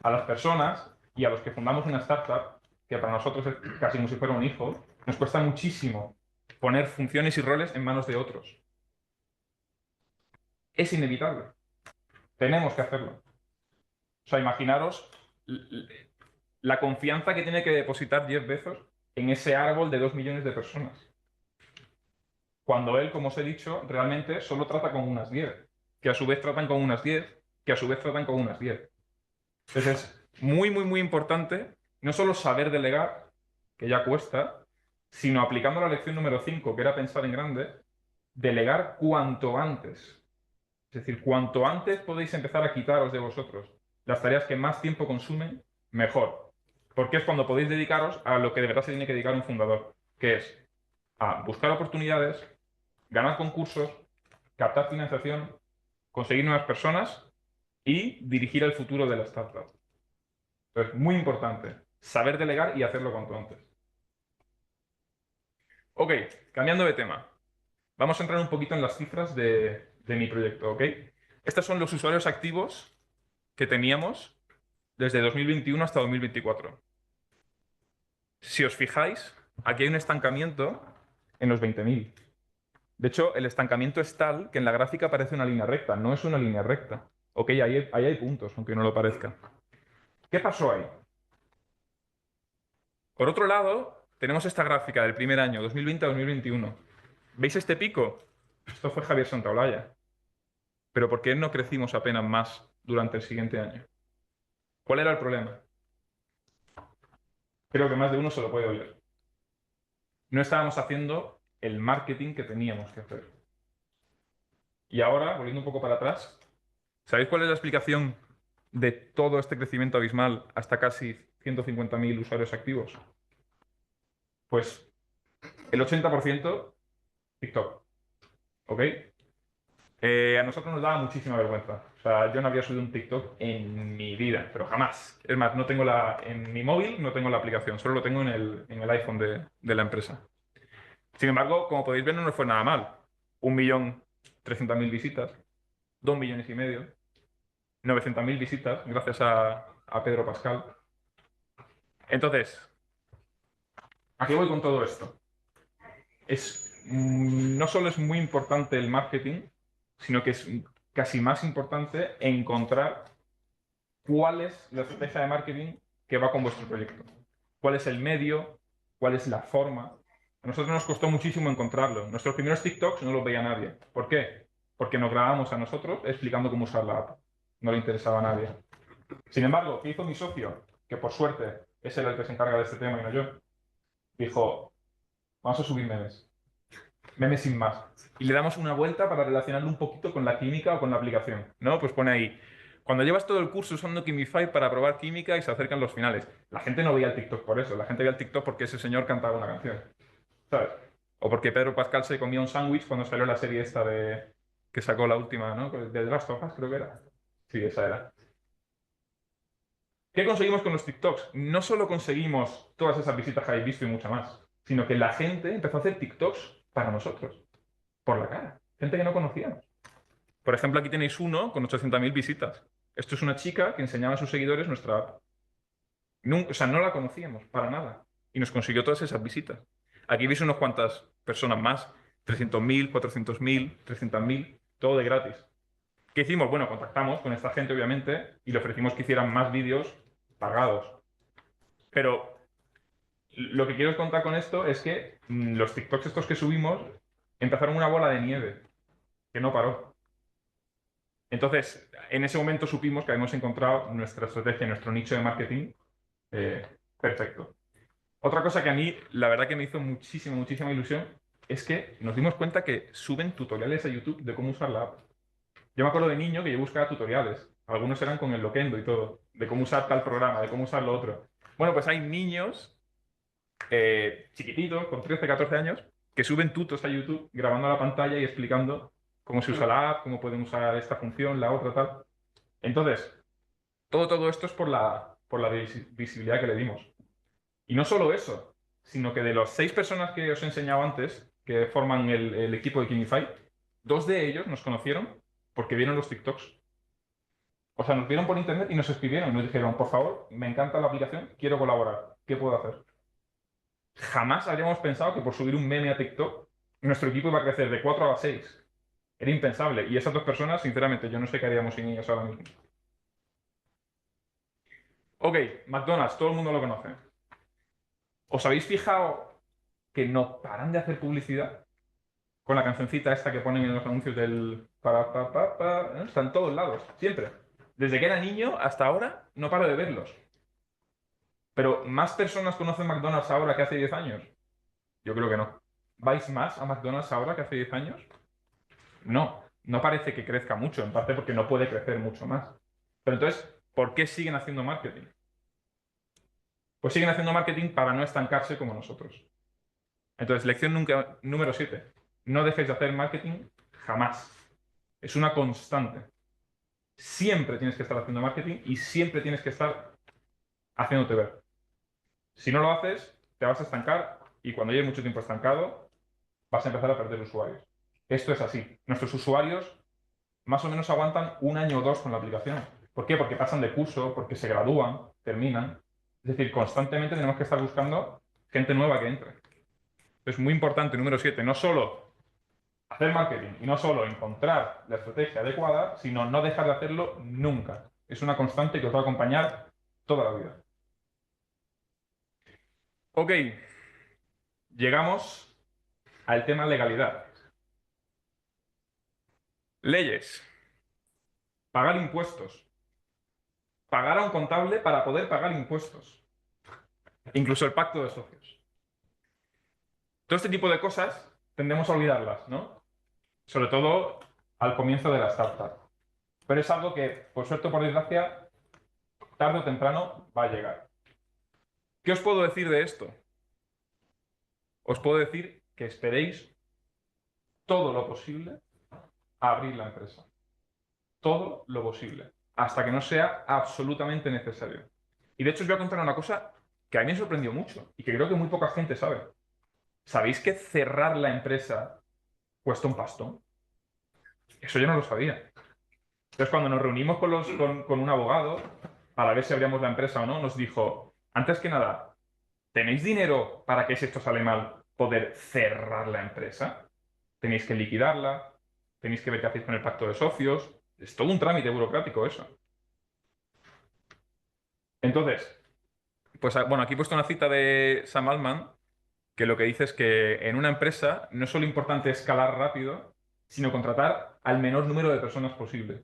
S3: A las personas y a los que fundamos una startup, que para nosotros es casi como si fuera un hijo, Nos cuesta muchísimo poner funciones y roles en manos de otros. Es inevitable. Tenemos que hacerlo. O sea, imaginaros la confianza que tiene que depositar Jeff Bezos en ese árbol de 2 millones de personas. Cuando él, como os he dicho, realmente solo trata con unas 10, que a su vez tratan con unas 10, que a su vez tratan con unas 10. Entonces es muy, muy, muy importante no solo saber delegar, que ya cuesta, sino aplicando la lección número 5, que era pensar en grande, delegar cuanto antes. Es decir, cuanto antes podéis empezar a quitaros de vosotros las tareas que más tiempo consumen, mejor. Porque es cuando podéis dedicaros a lo que de verdad se tiene que dedicar un fundador, que es a buscar oportunidades, ganar concursos, captar financiación, conseguir nuevas personas y dirigir el futuro de la startup. Entonces, muy importante, saber delegar y hacerlo cuanto antes. Ok, cambiando de tema. Vamos a entrar un poquito en las cifras de mi proyecto, ¿ok? Estos son los usuarios activos que teníamos desde 2021 hasta 2024. Si os fijáis, aquí hay un estancamiento en los 20.000. De hecho, el estancamiento es tal que en la gráfica parece una línea recta. No es una línea recta. Ok, ahí hay puntos, aunque no lo parezca. ¿Qué pasó ahí? Por otro lado, tenemos esta gráfica del primer año, 2020 a 2021. ¿Veis este pico? Esto fue Javier Santaolalla. Pero ¿por qué no crecimos apenas más durante el siguiente año? ¿Cuál era el problema? Creo que más de uno se lo puede oír. No estábamos haciendo el marketing que teníamos que hacer. Y ahora, volviendo un poco para atrás, ¿sabéis cuál es la explicación de todo este crecimiento abismal hasta casi 150.000 usuarios activos? Pues el 80% TikTok. ¿Ok? A nosotros nos daba muchísima vergüenza. O sea, yo no había subido un TikTok en mi vida, pero jamás. Es más, no tengo en mi móvil no tengo la aplicación, solo lo tengo en el iPhone de la empresa. Sin embargo, como podéis ver, no nos fue nada mal. 1.300.000 visitas, 2,5 millones, 900.000 visitas, gracias a Pedro Pascal. Entonces, ¿a qué voy con todo esto? No solo es muy importante el marketing, sino que es casi más importante encontrar cuál es la estrategia de marketing que va con vuestro proyecto. ¿Cuál es el medio? ¿Cuál es la forma? A nosotros nos costó muchísimo encontrarlo. Nuestros primeros TikToks no los veía nadie. ¿Por qué? Porque nos grabamos a nosotros explicando cómo usar la app. No le interesaba a nadie. Sin embargo, ¿qué hizo mi socio? Que por suerte es él el que se encarga de este tema y no yo. Dijo, vamos a subir memes. Memes sin más. Y le damos una vuelta para relacionarlo un poquito con la química o con la aplicación. ¿No? Pues pone ahí, cuando llevas todo el curso usando Kimify para probar química y se acercan los finales. La gente no veía el TikTok por eso. La gente veía el TikTok porque ese señor cantaba una canción. ¿Sabes? O porque Pedro Pascal se comía un sándwich cuando salió la serie esta que sacó la última, ¿no? De The Last of Us, creo que era. Sí, esa era. ¿Qué conseguimos con los TikToks? No solo conseguimos todas esas visitas que habéis visto y mucha más, sino que la gente empezó a hacer TikToks para nosotros, por la cara. Gente que no conocíamos. Por ejemplo, aquí tenéis uno con 800.000 visitas. Esto es una chica que enseñaba a sus seguidores nuestra app. O sea, no la conocíamos para nada. Y nos consiguió todas esas visitas. Aquí veis unas cuantas personas más. 300.000, 400.000, 300.000. Todo de gratis. ¿Qué hicimos? Bueno, contactamos con esta gente, obviamente, y le ofrecimos que hicieran más vídeos pagados. Pero lo que quiero contar con esto es que los TikToks estos que subimos empezaron una bola de nieve que no paró. Entonces, en ese momento supimos que habíamos encontrado nuestra estrategia, nuestro nicho de marketing perfecto. Otra cosa que a mí, la verdad que me hizo muchísima, muchísima ilusión, es que nos dimos cuenta que suben tutoriales a YouTube de cómo usar la app. Yo me acuerdo de niño que yo buscaba tutoriales. Algunos eran con el Loquendo y todo, de cómo usar tal programa, de cómo usar lo otro. Bueno, pues hay niños chiquititos, con 13, 14 años, que suben tutos a YouTube grabando la pantalla y explicando cómo se usa la app, cómo pueden usar esta función, la otra, tal. Entonces, todo esto es por la visibilidad que le dimos. Y no solo eso, sino que de las 6 personas que os he enseñado antes, que forman el equipo de Kimify, 2 de ellos nos conocieron porque vieron los TikToks. O sea, nos vieron por internet y nos escribieron y nos dijeron, por favor, me encanta la aplicación, quiero colaborar, ¿qué puedo hacer? Jamás habríamos pensado que por subir un meme a TikTok, nuestro equipo iba a crecer de 4 a 6. Era impensable. Y esas dos personas, sinceramente, yo no sé qué haríamos sin ellas ahora mismo. Ok, McDonald's, todo el mundo lo conoce. ¿Os habéis fijado que no paran de hacer publicidad? Con la cancioncita esta que ponen en los anuncios del... ¿no? Está en todos lados, siempre. Desde que era niño hasta ahora, no paro de verlos. Pero ¿más personas conocen McDonald's ahora que hace 10 años? Yo creo que no. ¿Vais más a McDonald's ahora que hace 10 años? No, no parece que crezca mucho, en parte porque no puede crecer mucho más. Pero entonces, ¿por qué siguen haciendo marketing? Pues siguen haciendo marketing para no estancarse como nosotros. Entonces, número 7. No dejéis de hacer marketing jamás. Es una constante. Siempre tienes que estar haciendo marketing y siempre tienes que estar haciéndote ver. Si no lo haces, te vas a estancar y cuando lleves mucho tiempo estancado, vas a empezar a perder usuarios. Esto es así. Nuestros usuarios más o menos aguantan un año o dos con la aplicación. ¿Por qué? Porque pasan de curso, porque se gradúan, terminan. Es decir, constantemente tenemos que estar buscando gente nueva que entre. Es muy importante, número 7, no solo hacer marketing y no solo encontrar la estrategia adecuada, sino no dejar de hacerlo nunca. Es una constante que os va a acompañar toda la vida. Ok, llegamos al tema legalidad. Leyes. Pagar impuestos. Pagar a un contable para poder pagar impuestos. Incluso el pacto de socios. Todo este tipo de cosas tendemos a olvidarlas, ¿no? Sobre todo al comienzo de la startup. Pero es algo que, por suerte o por desgracia, tarde o temprano va a llegar. ¿Qué os puedo decir de esto? Os puedo decir que esperéis todo lo posible a abrir la empresa. Todo lo posible. Hasta que no sea absolutamente necesario. Y de hecho os voy a contar una cosa que a mí me sorprendió mucho y que creo que muy poca gente sabe. ¿Sabéis que cerrar la empresa cuesta un pastón? Eso yo no lo sabía. Entonces, cuando nos reunimos con un abogado para ver si abríamos la empresa o no, nos dijo, antes que nada, ¿tenéis dinero para que si esto sale mal, poder cerrar la empresa? Tenéis que liquidarla, tenéis que ver qué hacéis con el pacto de socios. Es todo un trámite burocrático eso. Entonces, pues bueno, aquí he puesto una cita de Sam Altman, que lo que dice es que en una empresa no es solo importante escalar rápido, sino contratar al menor número de personas posible.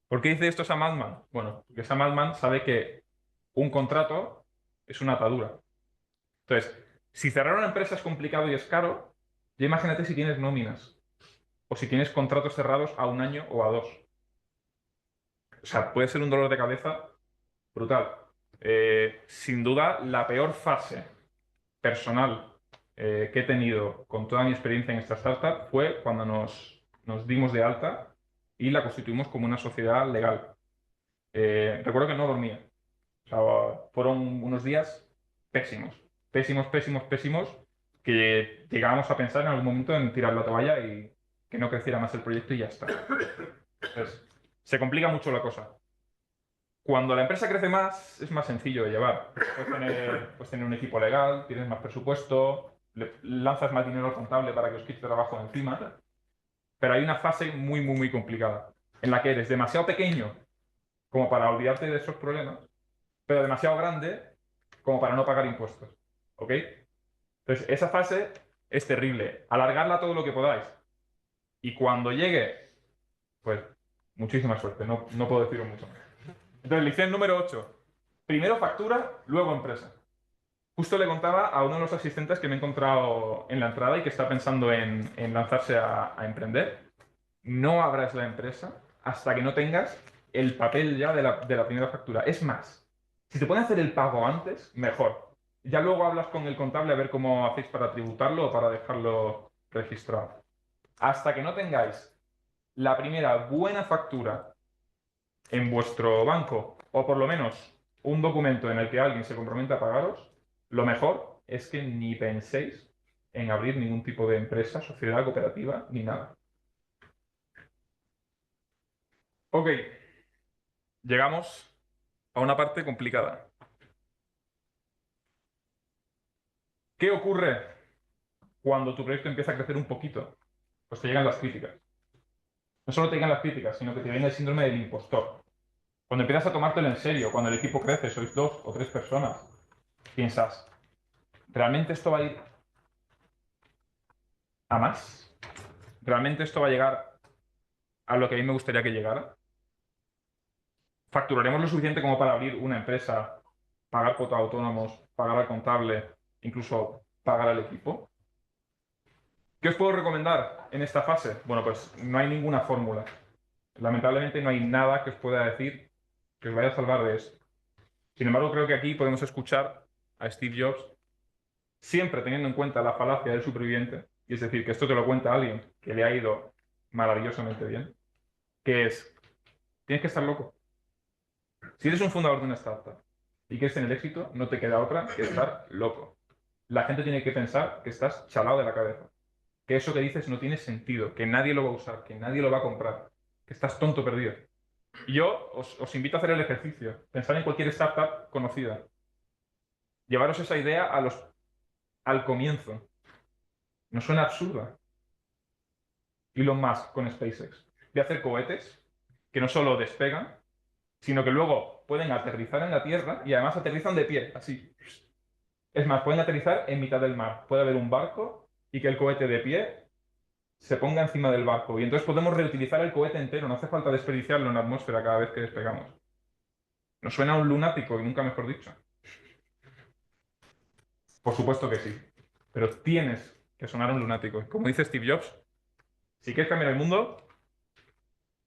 S3: ¿Por qué dice esto Sam Altman? Bueno, porque Sam Altman sabe que un contrato es una atadura. Entonces, si cerrar una empresa es complicado y es caro, ya imagínate si tienes nóminas o si tienes contratos cerrados a un año o a dos. O sea, puede ser un dolor de cabeza brutal. Sin duda, la peor fase personal que he tenido con toda mi experiencia en esta startup fue cuando nos dimos de alta y la constituimos como una sociedad legal. Recuerdo que no dormía. O sea, fueron unos días pésimos, pésimos, pésimos, pésimos, que llegábamos a pensar en algún momento en tirar la toalla y que no creciera más el proyecto y ya está. Entonces, se complica mucho la cosa. Cuando la empresa crece más, es más sencillo de llevar. Puedes tener un equipo legal, tienes más presupuesto, lanzas más dinero al contable para que os quite trabajo encima, pero hay una fase muy, muy, muy complicada, en la que eres demasiado pequeño como para olvidarte de esos problemas, pero demasiado grande como para no pagar impuestos. ¿Ok? Entonces, esa fase es terrible. Alargarla todo lo que podáis. Y cuando llegue, pues muchísima suerte. No, no puedo deciros mucho más. Entonces, lección número 8. Primero factura, luego empresa. Justo le contaba a uno de los asistentes que me he encontrado en la entrada y que está pensando en lanzarse a emprender. No abras la empresa hasta que no tengas el papel ya de la primera factura. Es más, si te pueden hacer el pago antes, mejor. Ya luego hablas con el contable a ver cómo hacéis para tributarlo o para dejarlo registrado. Hasta que no tengáis la primera buena factura en vuestro banco, o por lo menos un documento en el que alguien se comprometa a pagaros, lo mejor es que ni penséis en abrir ningún tipo de empresa, sociedad, cooperativa, ni nada. Ok, llegamos a una parte complicada. ¿Qué ocurre cuando tu proyecto empieza a crecer un poquito? Pues te llegan las críticas. No solo te llegan las críticas, sino que te viene el síndrome del impostor. Cuando empiezas a tomártelo en serio, cuando el equipo crece, sois 2 o 3 personas, piensas, ¿realmente esto va a ir a más? ¿Realmente esto va a llegar a lo que a mí me gustaría que llegara? ¿Facturaremos lo suficiente como para abrir una empresa, pagar cuotas autónomos, pagar al contable, incluso pagar al equipo? ¿Qué os puedo recomendar en esta fase? Bueno, pues no hay ninguna fórmula. Lamentablemente no hay nada que os pueda decir que os vaya a salvar de esto. Sin embargo, creo que aquí podemos escuchar a Steve Jobs siempre teniendo en cuenta la falacia del superviviente, y es decir, que esto te lo cuenta alguien que le ha ido maravillosamente bien, que es, tienes que estar loco. Si eres un fundador de una startup y quieres tener éxito, no te queda otra que estar loco. La gente tiene que pensar que estás chalado de la cabeza, que eso que dices no tiene sentido, que nadie lo va a usar, que nadie lo va a comprar, que estás tonto perdido. Y yo os invito a hacer el ejercicio, pensar en cualquier startup conocida, llevaros esa idea al comienzo. ¿No suena absurda? Elon Musk con SpaceX, de hacer cohetes que no solo despegan, sino que luego pueden aterrizar en la Tierra y además aterrizan de pie, así. Es más, pueden aterrizar en mitad del mar. Puede haber un barco y que el cohete de pie se ponga encima del barco. Y entonces podemos reutilizar el cohete entero. No hace falta desperdiciarlo en la atmósfera cada vez que despegamos. ¿Nos suena a un lunático y nunca mejor dicho? Por supuesto que sí. Pero tienes que sonar a un lunático. Como dice Steve Jobs, si quieres cambiar el mundo,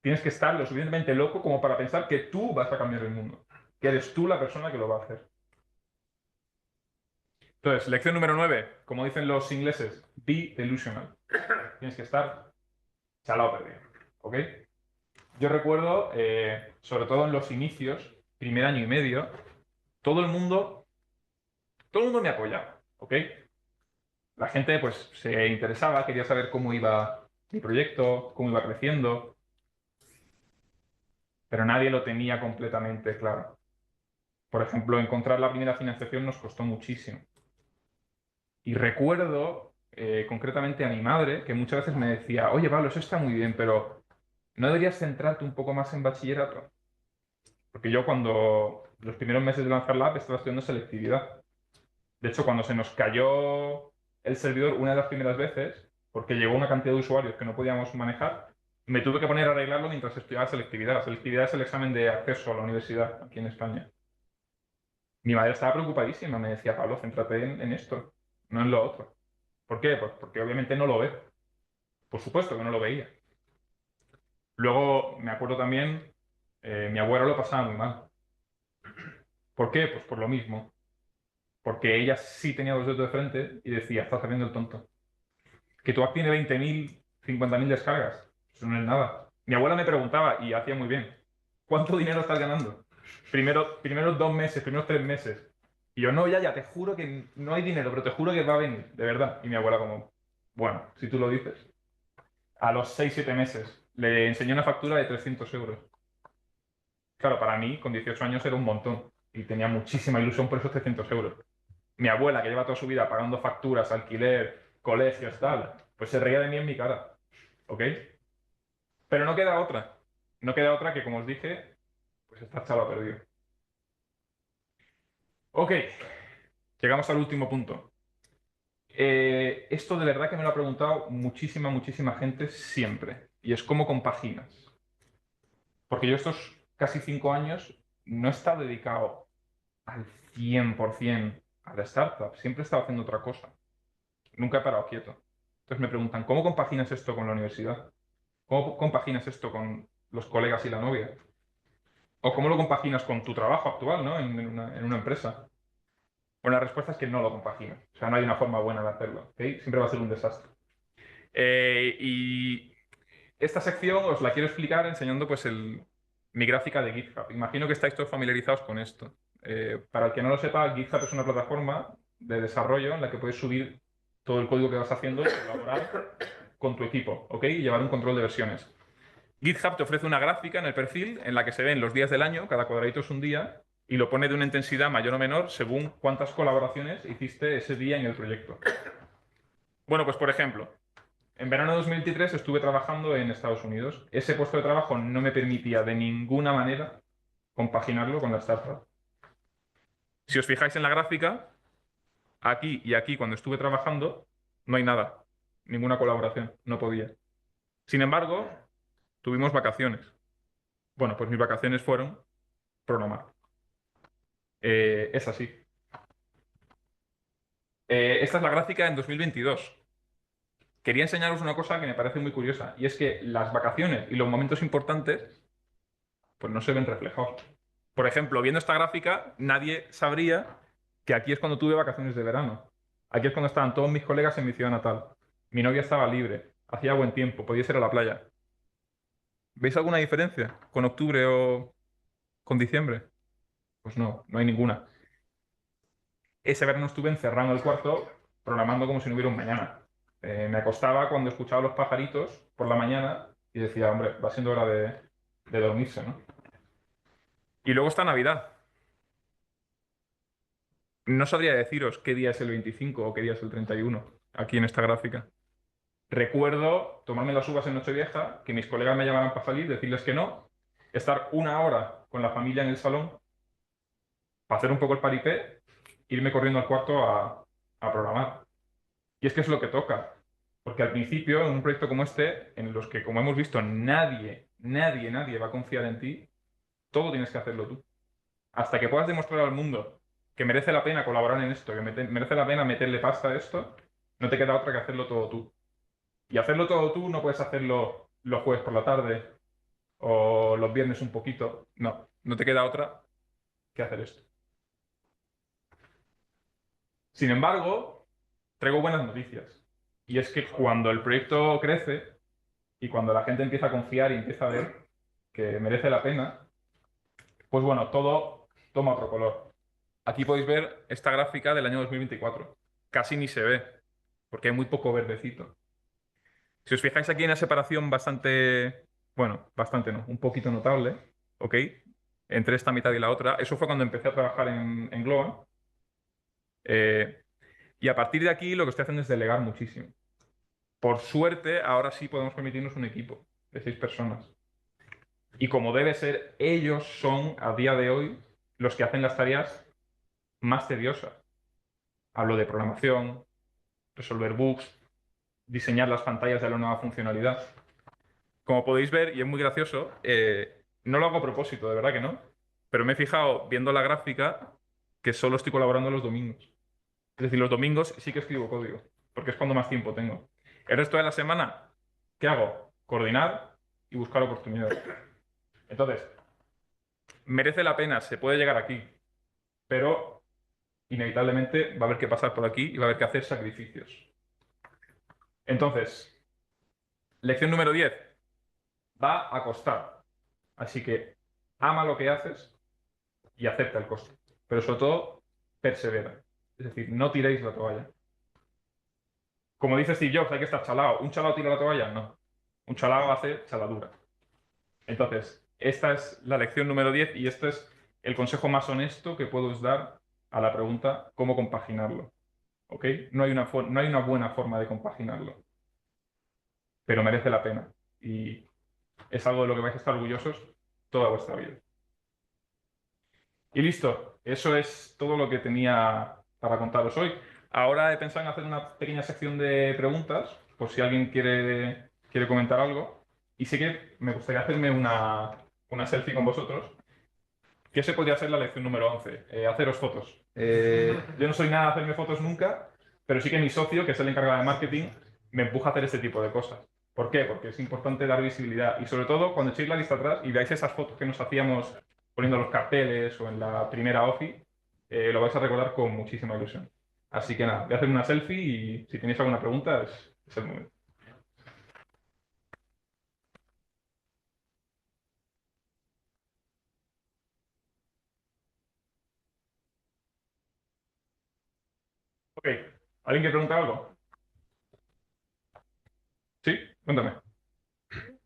S3: tienes que estar lo suficientemente loco como para pensar que tú vas a cambiar el mundo. Que eres tú la persona que lo va a hacer. Entonces, lección número 9, como dicen los ingleses, be delusional. Tienes que estar chalado perdido. ¿Ok? Yo recuerdo, sobre todo en los inicios, primer año y medio, todo el mundo me apoyaba. ¿Ok? La gente pues se interesaba, quería saber cómo iba mi proyecto, cómo iba creciendo, pero nadie lo tenía completamente claro. Por ejemplo, encontrar la primera financiación nos costó muchísimo. Y recuerdo concretamente a mi madre, que muchas veces me decía, oye, Pablo, eso está muy bien, pero ¿no deberías centrarte un poco más en bachillerato? Porque yo cuando los primeros meses de lanzar la app estaba estudiando selectividad. De hecho, cuando se nos cayó el servidor una de las primeras veces, porque llegó una cantidad de usuarios que no podíamos manejar, me tuve que poner a arreglarlo mientras estudiaba selectividad. La selectividad es el examen de acceso a la universidad aquí en España. Mi madre estaba preocupadísima, me decía, Pablo, céntrate en esto, no en lo otro. ¿Por qué? Pues porque obviamente no lo ve. Por supuesto que no lo veía. Luego me acuerdo también, mi abuela lo pasaba muy mal. ¿Por qué? Pues por lo mismo. Porque ella sí tenía los dedos de frente y decía, estás haciendo el tonto. Que tu app tiene 20.000, 50.000 descargas. Eso no es nada. Mi abuela me preguntaba, y hacía muy bien, ¿cuánto dinero estás ganando? Primeros 2 meses, primeros 3 meses. Y yo, no, ya, te juro que no hay dinero, pero te juro que va a venir, de verdad. Y mi abuela como, bueno, si tú lo dices. A los 6 7 meses le enseñé una factura de 300 euros. Claro, para mí, con 18 años era un montón. Y tenía muchísima ilusión por esos 300 euros. Mi abuela, que lleva toda su vida pagando facturas, alquiler, colegios, tal, pues se reía de mí en mi cara. ¿Ok? Pero no queda otra. No queda otra que, como os dije, pues estar chalo perdido. Ok, llegamos al último punto. Esto de verdad que me lo ha preguntado muchísima gente siempre. Y es cómo compaginas. Porque yo estos casi 5 años no he estado dedicado al 100% a la startup. Siempre he estado haciendo otra cosa. Nunca he parado quieto. Entonces me preguntan, ¿cómo compaginas esto con la universidad? ¿Cómo compaginas esto con los colegas y la novia? ¿O cómo lo compaginas con tu trabajo actual, ¿no? En una empresa. Bueno, la respuesta es que no lo compaginas. O sea, no hay una forma buena de hacerlo. ¿Ok? Siempre va a ser un desastre. Y esta sección os la quiero explicar enseñando pues mi gráfica de GitHub. Imagino que estáis todos familiarizados con esto. Para el que no lo sepa, GitHub es una plataforma de desarrollo en la que puedes subir todo el código que vas haciendo y colaborar con tu equipo, ¿ok? Y llevar un control de versiones. GitHub te ofrece una gráfica en el perfil en la que se ven los días del año, cada cuadradito es un día, y lo pone de una intensidad mayor o menor según cuántas colaboraciones hiciste ese día en el proyecto. Bueno, pues por ejemplo, en verano de 2023 estuve trabajando en Estados Unidos. Ese puesto de trabajo no me permitía de ninguna manera compaginarlo con la startup. Si os fijáis en la gráfica, aquí y aquí cuando estuve trabajando, no hay nada, ninguna colaboración, no podía. Sin embargo, tuvimos vacaciones. Bueno, pues mis vacaciones fueron programar. Es así. Esta es la gráfica en 2022. Quería enseñaros una cosa que me parece muy curiosa, y es que las vacaciones y los momentos importantes pues no se ven reflejados. Por ejemplo, viendo esta gráfica, nadie sabría que aquí es cuando tuve vacaciones de verano. Aquí es cuando estaban todos mis colegas en mi ciudad natal. Mi novia estaba libre, hacía buen tiempo, podía ir a la playa. ¿Veis alguna diferencia con octubre o con diciembre? Pues no, no hay ninguna. Ese verano estuve encerrado en el cuarto programando como si no hubiera un mañana. Me acostaba cuando escuchaba los pajaritos por la mañana y decía, hombre, va siendo hora de dormirse, ¿no? Y luego está Navidad. No sabría deciros qué día es el 25 o qué día es el 31 aquí en esta gráfica. Recuerdo tomarme las uvas en Nochevieja, que mis colegas me llamaran para salir, decirles que no, estar una hora con la familia en el salón, para hacer un poco el paripé, irme corriendo al cuarto a programar. Y es que es lo que toca. Porque al principio, en un proyecto como este, en los que, como hemos visto, nadie va a confiar en ti, todo tienes que hacerlo tú. Hasta que puedas demostrar al mundo que merece la pena colaborar en esto, que merece la pena meterle pasta a esto, no te queda otra que hacerlo todo tú. Y hacerlo todo tú no puedes hacerlo los jueves por la tarde o los viernes un poquito. No, no te queda otra que hacer esto. Sin embargo, traigo buenas noticias. Y es que cuando el proyecto crece y cuando la gente empieza a confiar y empieza a ver que merece la pena, pues bueno, todo toma otro color. Aquí podéis ver esta gráfica del año 2024. Casi ni se ve, porque hay muy poco verdecito. Si os fijáis aquí hay una separación bastante, bueno, bastante no, un poquito notable, ¿ok? Entre esta mitad y la otra. Eso fue cuando empecé a trabajar en Globan. Eh, y a partir de aquí lo que estoy haciendo es delegar muchísimo. Por suerte, ahora sí podemos permitirnos un equipo de 6 personas. Y como debe ser, ellos son, a día de hoy, los que hacen las tareas más tediosas. Hablo de programación, resolver bugs, diseñar las pantallas de la nueva funcionalidad. Como podéis ver, y es muy gracioso, no lo hago a propósito, de verdad que no, pero me he fijado, viendo la gráfica, que solo estoy colaborando los domingos. Es decir, los domingos sí que escribo código, porque es cuando más tiempo tengo. El resto de la semana, ¿qué hago? Coordinar y buscar oportunidades. Entonces, merece la pena, se puede llegar aquí, pero inevitablemente va a haber que pasar por aquí y va a haber que hacer sacrificios. Entonces, lección número 10. Va a costar. Así que ama lo que haces y acepta el costo. Pero sobre todo, persevera. Es decir, no tiréis la toalla. Como dice Steve Jobs, hay que estar chalado. ¿Un chalado tira la toalla? No. Un chalado hace chaladura. Entonces, esta es la lección número 10 y este es el consejo más honesto que puedo dar a la pregunta ¿cómo compaginarlo? ¿Ok? No hay una buena forma de compaginarlo, pero merece la pena. Y es algo de lo que vais a estar orgullosos toda vuestra vida. Y listo, eso es todo lo que tenía para contaros hoy. Ahora he pensado en hacer una pequeña sección de preguntas, por si alguien quiere comentar algo. Y sí que me gustaría hacerme una selfie con vosotros, que ese podría ser la lección número 11, haceros fotos. Yo no soy nada de hacerme fotos nunca, pero sí que mi socio, que es el encargado de marketing, me empuja a hacer este tipo de cosas. ¿Por qué? Porque es importante dar visibilidad. Y sobre todo, cuando echéis la lista atrás y veáis esas fotos que nos hacíamos poniendo los carteles o en la primera OFI, lo vais a recordar con muchísima ilusión. Así que nada, voy a hacer una selfie y si tenéis alguna pregunta es el momento. Ok, ¿alguien quiere preguntar algo? ¿Sí? Cuéntame.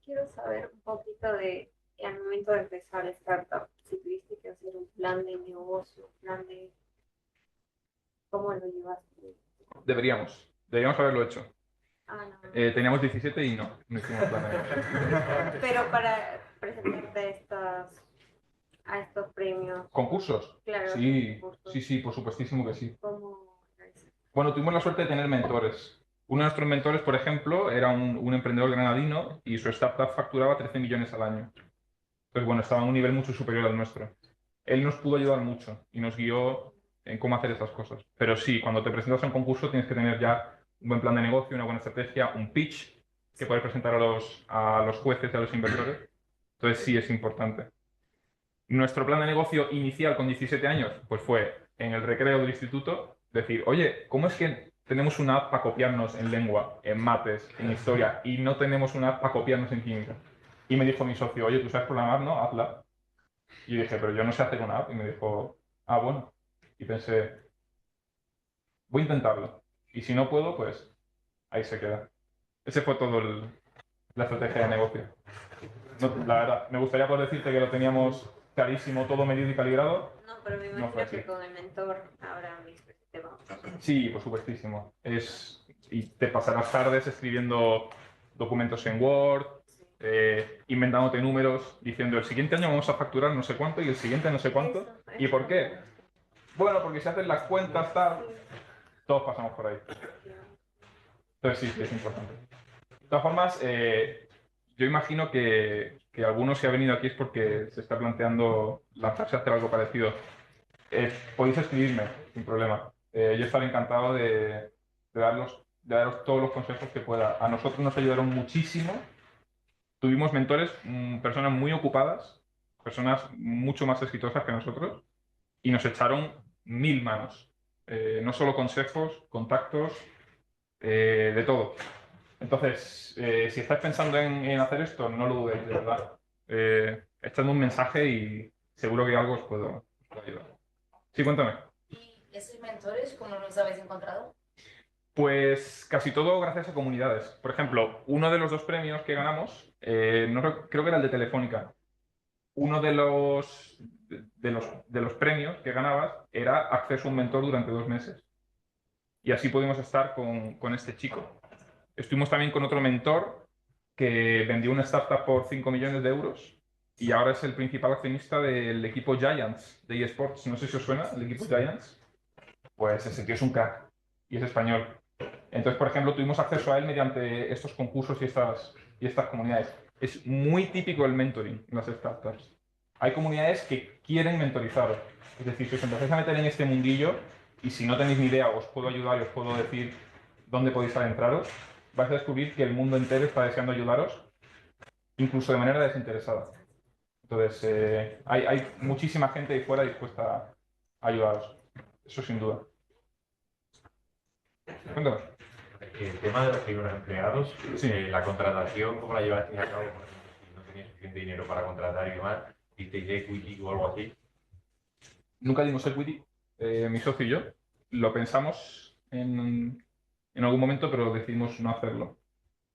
S4: Quiero saber un poquito de, al momento de empezar startup, si tuviste que hacer un plan de negocio
S3: Deberíamos haberlo hecho.
S4: Ah, no.
S3: Teníamos 17 y no hicimos plan de negocio.
S4: Pero para presentarte a estos premios,
S3: ¿Concursos?
S4: claro,
S3: Sí,
S4: concursos,
S3: sí, por supuestísimo que sí.
S4: ¿cómo es?
S3: Bueno, tuvimos la suerte de tener mentores. Uno de nuestros mentores, por ejemplo, era un emprendedor granadino y su startup facturaba 13 millones al año. Entonces, bueno, estaba a un nivel mucho superior al nuestro. Él nos pudo ayudar mucho y nos guió en cómo hacer estas cosas. Pero sí, cuando te presentas a un concurso tienes que tener ya un buen plan de negocio, una buena estrategia, un pitch que poder presentar a los jueces y a los inversores. Entonces sí es importante. Nuestro plan de negocio inicial con 17 años, pues fue en el recreo del instituto decir, oye, ¿cómo es que tenemos una app para copiarnos en lengua, en mates, en historia, y no tenemos una app para copiarnos en química? Y me dijo mi socio, oye, ¿tú sabes programar, no? Hazla. Y dije, pero yo no sé hacer una app. Y me dijo, ah, bueno. Y pensé, voy a intentarlo. Y si no puedo, pues ahí se queda. Ese fue todo la estrategia de negocio. No, la verdad, me gustaría poder decirte que lo teníamos clarísimo, todo medido y calibrado.
S4: No, pero me
S3: No fue
S4: imagino
S3: así.
S4: que con el mentor habrá visto este tema.
S3: Sí, por supuestísimo. Y te pasarás tardes escribiendo documentos en Word, inventándote números, diciendo el siguiente año vamos a facturar no sé cuánto y el siguiente no sé cuánto.
S4: Eso,
S3: ¿Y por qué? Bueno, porque si haces las cuentas, tal, todos pasamos por ahí. Entonces sí, es importante. De todas formas, yo imagino que algunos si ha venido aquí es porque se está planteando lanzarse a hacer algo parecido. Podéis escribirme, sin problema. Yo estaré encantado de daros todos los consejos que pueda. A nosotros nos ayudaron muchísimo. Tuvimos mentores, personas muy ocupadas, personas mucho más exitosas que nosotros, y nos echaron mil manos. No solo consejos, contactos, de todo. Entonces, si estáis pensando en hacer esto, no lo dudéis, de verdad. Echadme un mensaje y seguro que algo os puedo ayudar. Sí, cuéntame.
S5: ¿Y esos mentores cómo los habéis encontrado?
S3: Pues casi todo gracias a comunidades. Por ejemplo, uno de los dos premios que ganamos, creo que era el de Telefónica. Uno de los premios que ganabas era acceso a un mentor durante 2 meses. Y así pudimos estar con este chico. Estuvimos también con otro mentor que vendió una startup por 5 millones de euros y ahora es el principal accionista del equipo Giants de eSports. No sé si os suena el equipo Giants. Pues ese tío es un crack y es español. Entonces, por ejemplo, tuvimos acceso a él mediante estos concursos y estas comunidades. Es muy típico el mentoring en las startups. Hay comunidades que quieren mentorizaros. Es decir, si os empezáis a meter en este mundillo y si no tenéis ni idea, os puedo ayudar y os puedo decir dónde podéis adentraros, vais a descubrir que el mundo entero está deseando ayudaros, incluso de manera desinteresada. Entonces, hay muchísima gente ahí fuera dispuesta a ayudaros. Eso sin duda. Cuéntame.
S6: El tema de los primeros empleados,
S3: Sí.
S6: la contratación, ¿cómo la llevasteis a cabo? Por ejemplo, si no teníais suficiente dinero para contratar y demás, ¿disteis equity o algo así?
S3: Nunca dimos equity, mi socio y yo. Lo pensamos en algún momento, pero decidimos no hacerlo.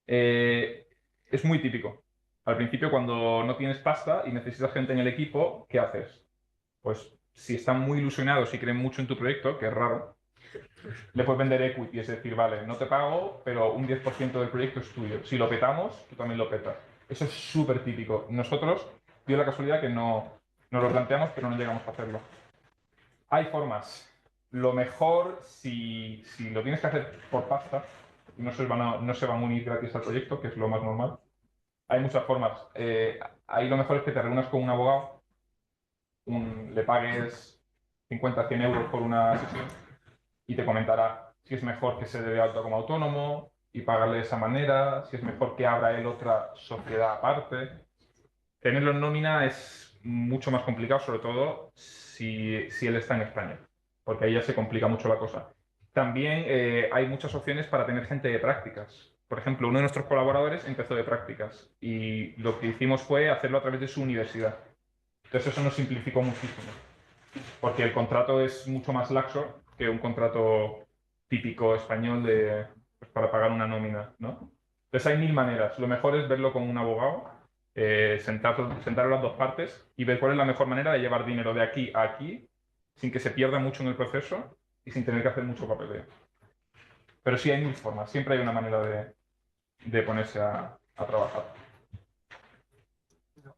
S3: Es muy típico. Al principio, cuando no tienes pasta y necesitas gente en el equipo, ¿qué haces? Pues si están muy ilusionados y creen mucho en tu proyecto, que es raro, le puedes vender equity, es decir, vale, no te pago, pero un 10% del proyecto es tuyo. Si lo petamos, tú también lo petas. Eso es súper típico. Nosotros, dio la casualidad que no nos lo planteamos, pero no llegamos a hacerlo. Hay formas. Lo mejor, si lo tienes que hacer por pasta, y no se van a unir gratis al proyecto, que es lo más normal, hay muchas formas. Ahí lo mejor es que te reúnas con un abogado, le pagues 50, 100 euros por una sesión y te comentará si es mejor que se dé de alta como autónomo y pagarle de esa manera, si es mejor que abra él otra sociedad aparte. Tenerlo en nómina es mucho más complicado, sobre todo si él está en España, porque ahí ya se complica mucho la cosa. También hay muchas opciones para tener gente de prácticas. Por ejemplo, uno de nuestros colaboradores empezó de prácticas y lo que hicimos fue hacerlo a través de su universidad. Entonces eso nos simplificó muchísimo, porque el contrato es mucho más laxo que un contrato típico español pues, para pagar una nómina, ¿no? Entonces hay mil maneras. Lo mejor es verlo con un abogado, sentar a las dos partes y ver cuál es la mejor manera de llevar dinero de aquí a aquí sin que se pierda mucho en el proceso y sin tener que hacer mucho papeleo. Pero sí hay mil formas, siempre hay una manera de ponerse a trabajar.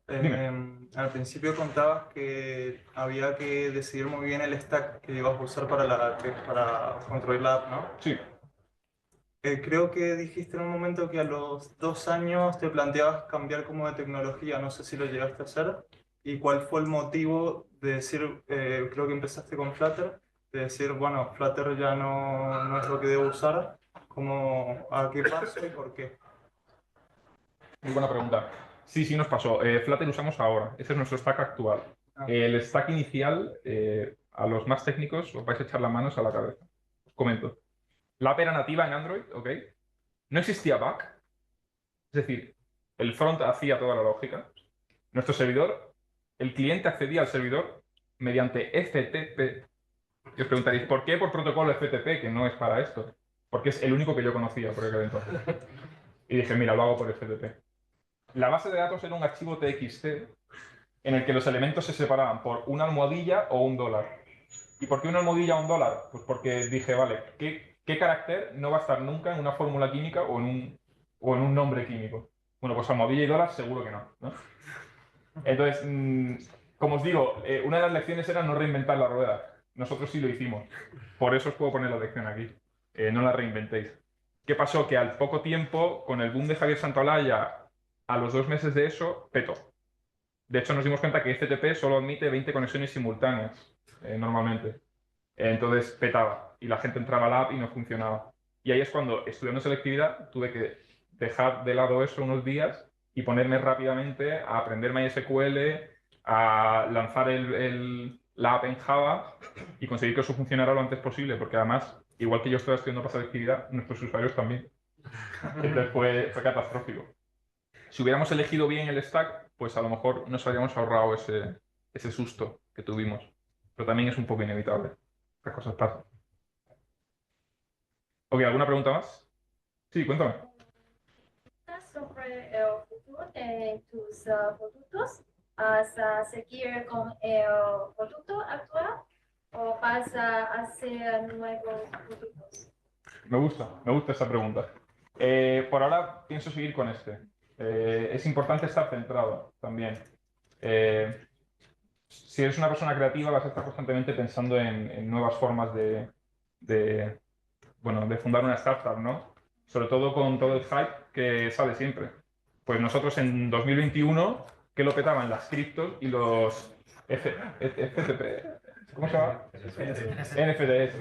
S7: Al principio contabas que había que decidir muy bien el stack que ibas a usar para construir la app, ¿no?
S3: Sí,
S7: Creo que dijiste en un momento que a los 2 años te planteabas cambiar como de tecnología, no sé si lo llegaste a hacer. ¿Y cuál fue el motivo de decir, creo que empezaste con Flutter, de decir, bueno, Flutter ya no es lo que debo usar? ¿Cómo, a qué paso y por qué?
S3: muy buena pregunta. Sí, sí nos pasó. Flutter usamos ahora. Ese es nuestro stack actual.
S7: Ah.
S3: El stack inicial, a los más técnicos, os vais a echar las manos a la cabeza. Os comento. La app era nativa en Android, ¿ok? No existía back. Es decir, el front hacía toda la lógica. Nuestro servidor, el cliente accedía al servidor mediante FTP. Y os preguntaréis, ¿por qué por protocolo FTP, que no es para esto? Porque es el único que yo conocía por aquel entonces. Y dije, mira, lo hago por FTP. La base de datos era un archivo TXT en el que los elementos se separaban por una almohadilla o un dólar. ¿Y por qué una almohadilla o un dólar? Pues porque dije, vale, ¿qué carácter no va a estar nunca en una fórmula química o en un nombre químico? Bueno, pues almohadilla y dólar seguro que no, ¿no? Entonces, como os digo, una de las lecciones era no reinventar la rueda. Nosotros sí lo hicimos. Por eso os puedo poner la lección aquí. No la reinventéis. ¿Qué pasó? Que al poco tiempo, con el boom de Javier Santolaya, a los 2 meses de eso, petó. De hecho, nos dimos cuenta que FTP solo admite 20 conexiones simultáneas, normalmente. Entonces petaba y la gente entraba a la app y no funcionaba. Y ahí es cuando, estudiando selectividad, tuve que dejar de lado eso unos días y ponerme rápidamente a aprender MySQL, a lanzar la app en Java y conseguir que eso funcionara lo antes posible, porque además, igual que yo estaba estudiando para selectividad, nuestros usuarios también. Entonces fue catastrófico. Si hubiéramos elegido bien el stack, pues a lo mejor nos habríamos ahorrado ese susto que tuvimos. Pero también es un poco inevitable. Estas cosas pasan. Ok, ¿alguna pregunta más? Sí, cuéntame.
S5: Sobre el futuro de tus productos, ¿vas a seguir con el producto actual o vas a hacer nuevos productos?
S3: Me gusta esa pregunta. Por ahora pienso seguir con este. Es importante estar centrado también. Si eres una persona creativa, vas a estar constantemente pensando en nuevas formas bueno, de fundar una startup, ¿no? Sobre todo con todo el hype que sale siempre. Pues nosotros en 2021, ¿qué lo petaban? Las criptos y los FTP, ¿cómo se llama? NFTs.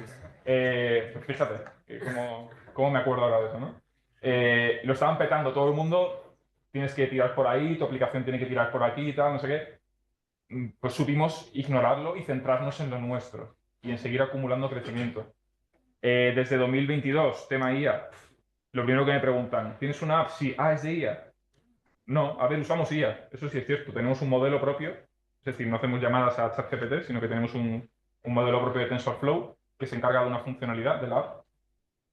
S3: Pues fíjate, cómo me acuerdo ahora de eso, ¿no? Lo estaban petando todo el mundo, tienes que tirar por ahí, tu aplicación tiene que tirar por aquí y tal, no sé qué. Pues supimos ignorarlo y centrarnos en lo nuestro y en seguir acumulando crecimiento. Desde 2022, tema IA. Lo primero que me preguntan, ¿tienes una app? Sí. Ah, ¿es de IA? No, a ver, usamos IA. Eso sí es cierto. Tenemos un modelo propio. Es decir, no hacemos llamadas a ChatGPT, sino que tenemos un modelo propio de TensorFlow que se encarga de una funcionalidad de la app.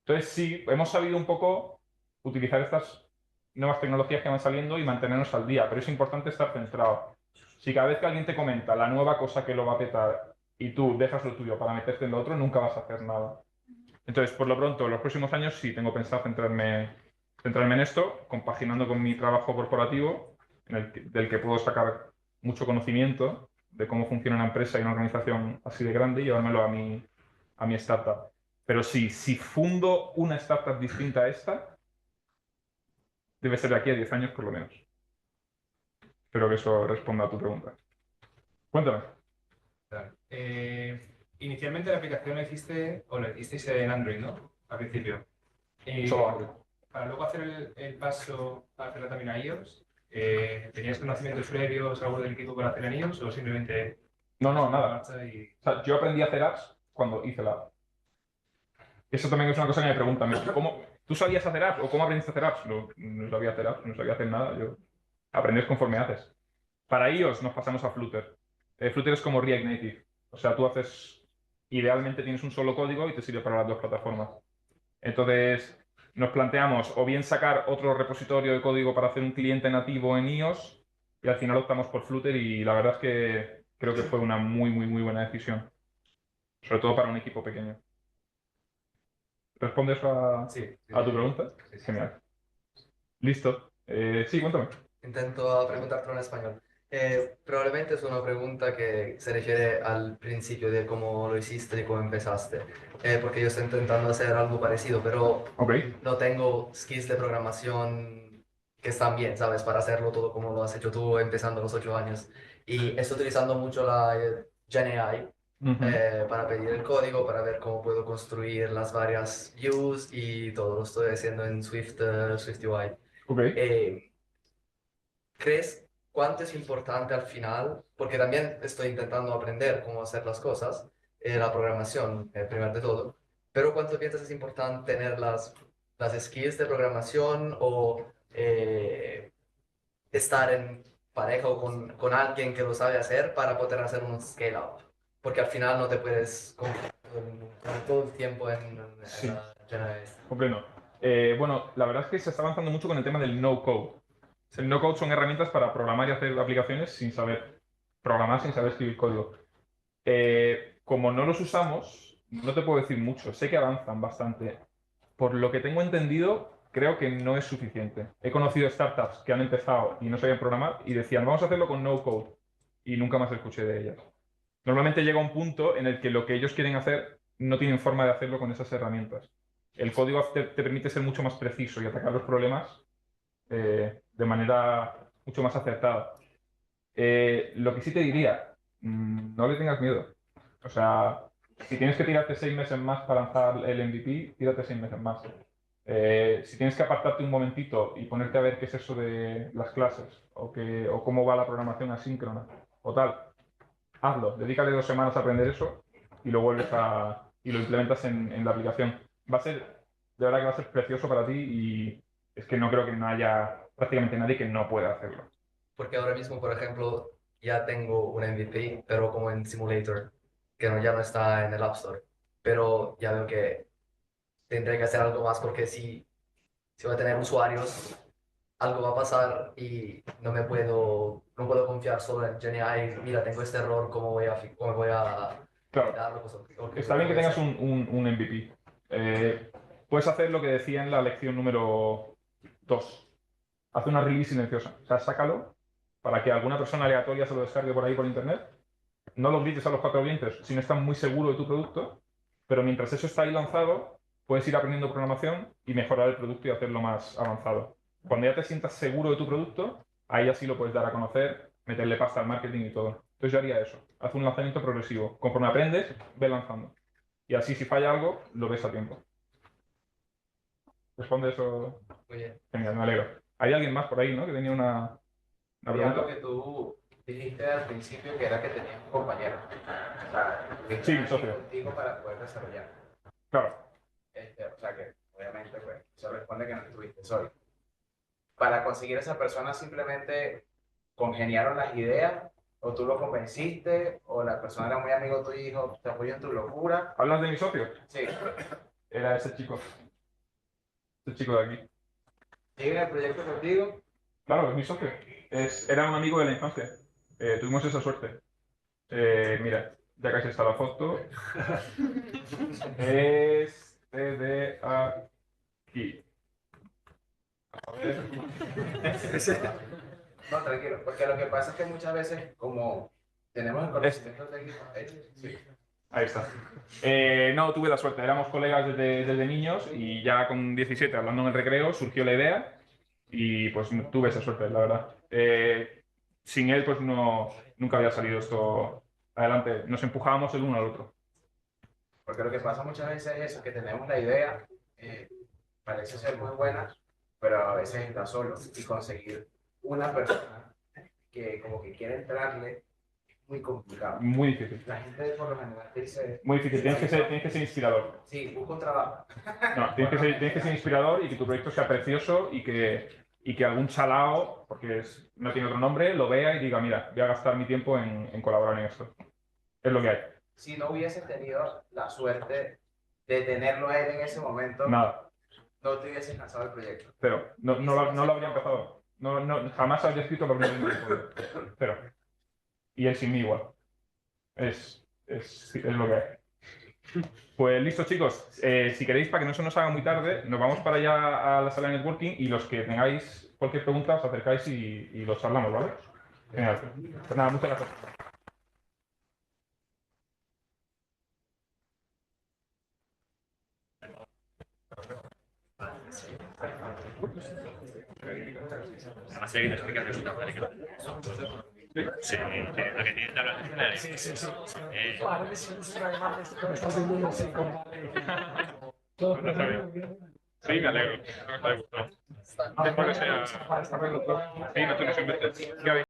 S3: Entonces, sí, hemos sabido un poco utilizar estas nuevas tecnologías que van saliendo y mantenernos al día. Pero es importante estar centrado. Si cada vez que alguien te comenta la nueva cosa que lo va a petar y tú dejas lo tuyo para meterte en lo otro, nunca vas a hacer nada. Entonces, por lo pronto, en los próximos años sí tengo pensado centrarme en esto, compaginando con mi trabajo corporativo, del que puedo sacar mucho conocimiento de cómo funciona una empresa y una organización así de grande y llevármelo a mi startup. Pero sí, si fundo una startup distinta a esta, debe ser de aquí a 10 años por lo menos. Espero que eso responda a tu pregunta. Cuéntame.
S8: Inicialmente la aplicación la hicisteis en Android, ¿no? Al principio.
S3: Solo Android.
S8: Para luego hacer el paso a hacerla también a iOS, ¿tenías conocimientos previos, algo del equipo para hacer en iOS o simplemente
S3: No,
S8: en
S3: nada.
S8: marcha
S3: O sea, yo aprendí a hacer apps cuando hice la app. Eso también es una cosa que me preguntan. ¿Tú sabías hacer apps o cómo aprendiste a hacer apps? No sabía hacer apps, no sabía hacer nada. Yo aprendes conforme haces. Para iOS nos pasamos a Flutter. Flutter es como React Native. O sea, idealmente tienes un solo código y te sirve para las dos plataformas. Entonces, nos planteamos o bien sacar otro repositorio de código para hacer un cliente nativo en iOS y al final optamos por Flutter y la verdad es que creo que fue una muy, muy, muy buena decisión. Sobre todo para un equipo pequeño. ¿Responde eso a tu pregunta?
S9: Sí, sí.
S3: Genial. Listo. Sí, cuéntame.
S9: Intento preguntártelo en español. Probablemente es una pregunta que se refiere al principio de cómo lo hiciste y cómo empezaste. Porque yo estoy intentando hacer algo parecido, pero
S3: Ok.
S9: no tengo skills de programación que están bien, ¿sabes? Para hacerlo todo como lo has hecho tú empezando a los 8 años. Y estoy utilizando mucho la GenAI
S3: Ujú.
S9: para pedir el código, para ver cómo puedo construir las varias views y todo. Lo estoy haciendo en Swift, Swift UI.
S3: Ok.
S9: ¿Crees cuánto es importante al final? Porque también estoy intentando aprender cómo hacer las cosas, la programación, primero de todo, pero ¿cuánto piensas es importante tener las skills de programación o estar en pareja o con alguien que lo sabe hacer para poder hacer un scale up? Porque al final no te puedes confiar todo el tiempo en
S3: Sí.
S9: la Gen
S3: Comprendo. Bueno, la verdad es que se está avanzando mucho con el tema del no-code. El no-code son herramientas para programar y hacer aplicaciones sin saber programar, sin saber escribir código. Como no los usamos, no te puedo decir mucho. Sé que avanzan bastante. Por lo que tengo entendido, creo que no es suficiente. He conocido startups que han empezado y no sabían programar y decían, vamos a hacerlo con no-code. Y nunca más escuché de ellas. Normalmente llega un punto en el que lo que ellos quieren hacer no tienen forma de hacerlo con esas herramientas. El código te permite ser mucho más preciso y atacar los problemas de manera mucho más acertada. Lo que sí te diría, no le tengas miedo. O sea, si tienes que tirarte 6 meses más para lanzar el MVP, tírate 6 meses más. Si tienes que apartarte un momentito y ponerte a ver qué es eso de las clases o cómo va la programación asíncrona o tal, hazlo. Dedícale 2 semanas a aprender eso y lo vuelves y lo implementas en la aplicación. Va a ser, de verdad que va a ser precioso para ti y es que no creo que no haya prácticamente nadie que no pueda hacerlo.
S9: Porque ahora mismo, por ejemplo, ya tengo un MVP, pero como en Simulator, que ya no está en el App Store. Pero ya veo que tendré que hacer algo más porque si voy a tener usuarios, algo va a pasar y no puedo confiar solo en GenAI. Mira, tengo este error, cómo voy a
S3: Claro,
S9: evitarlo?
S3: está bien que tengas un MVP. Puedes hacer lo que decía en la lección número 2. Haz una release silenciosa. O sea, sácalo para que alguna persona aleatoria se lo descargue por ahí por internet. No lo grites a los 4 vientos si no estás muy seguro de tu producto, pero mientras eso está ahí lanzado, puedes ir aprendiendo programación y mejorar el producto y hacerlo más avanzado. Cuando ya te sientas seguro de tu producto, ahí así lo puedes dar a conocer, meterle pasta al marketing y todo. Entonces yo haría eso. Haz un lanzamiento progresivo. Conforme aprendes, ve lanzando. Y así si falla algo, lo ves a tiempo. ¿Responde eso?
S9: Muy bien.
S3: Genial, me alegro. ¿Hay alguien más por ahí, no? Que tenía una
S6: Había algo
S3: pregunta.
S6: que tú dijiste al principio que era que tenías un compañero. O sea, que
S3: Sí, mi
S6: estaba
S3: socio.
S6: contigo para poder desarrollar.
S3: Claro.
S6: O sea que obviamente pues eso responde que no estuviste solo. Para conseguir esa persona simplemente congeniaron las ideas o tú lo convenciste o la persona era muy amigo tuyo y dijo te apoyo en tu locura.
S3: ¿Hablas de mi socio?
S6: Sí.
S3: Era ese chico. Ese chico de aquí.
S6: ¿Sigue en el proyecto contigo?
S3: Claro, es mi socio. Era un amigo de la infancia. Tuvimos esa suerte. Mira, ya casi está la foto. Es de aquí. A ver.
S6: No, tranquilo, porque lo que pasa es que muchas veces como tenemos el conocimiento técnico, sí.
S3: Ahí está. No, tuve la suerte. Éramos colegas desde niños y ya con 17, hablando en el recreo, surgió la idea y pues tuve esa suerte, la verdad. Sin él, pues nunca había salido esto adelante. Nos empujábamos el uno al otro.
S6: Porque lo que pasa muchas veces es eso, que tenemos la idea, parece ser muy buena, pero a veces está solo y conseguir una persona que como que quiere entrarle es muy complicado.
S3: Muy difícil.
S6: La gente por lo general dice...
S3: Muy difícil. Tienes que ser inspirador.
S6: Sí, busco un trabajo.
S3: No, tienes que ser inspirador y que tu proyecto sea precioso y que algún chalao, porque no tiene otro nombre, lo vea y diga, mira, voy a gastar mi tiempo en colaborar en esto. Es lo que hay.
S6: Si no hubieses tenido la suerte de tenerlo a él en ese momento,
S3: Nada.
S6: no te hubieses lanzado el proyecto.
S3: Pero no lo habría empezado. Jamás habría escrito lo primero que pude. Pero. Y él sin mí igual. Es lo que hay. Pues listo, chicos. Si queréis, para que no se nos haga muy tarde, nos vamos para allá a la sala de networking y los que tengáis cualquier pregunta os acercáis y los charlamos, ¿vale? Genial. Pues nada, muchas gracias.
S1: Sí, lo que tienes que hablar de
S3: Sí, me alegro. Después que sea... Sí, no tienes que meter.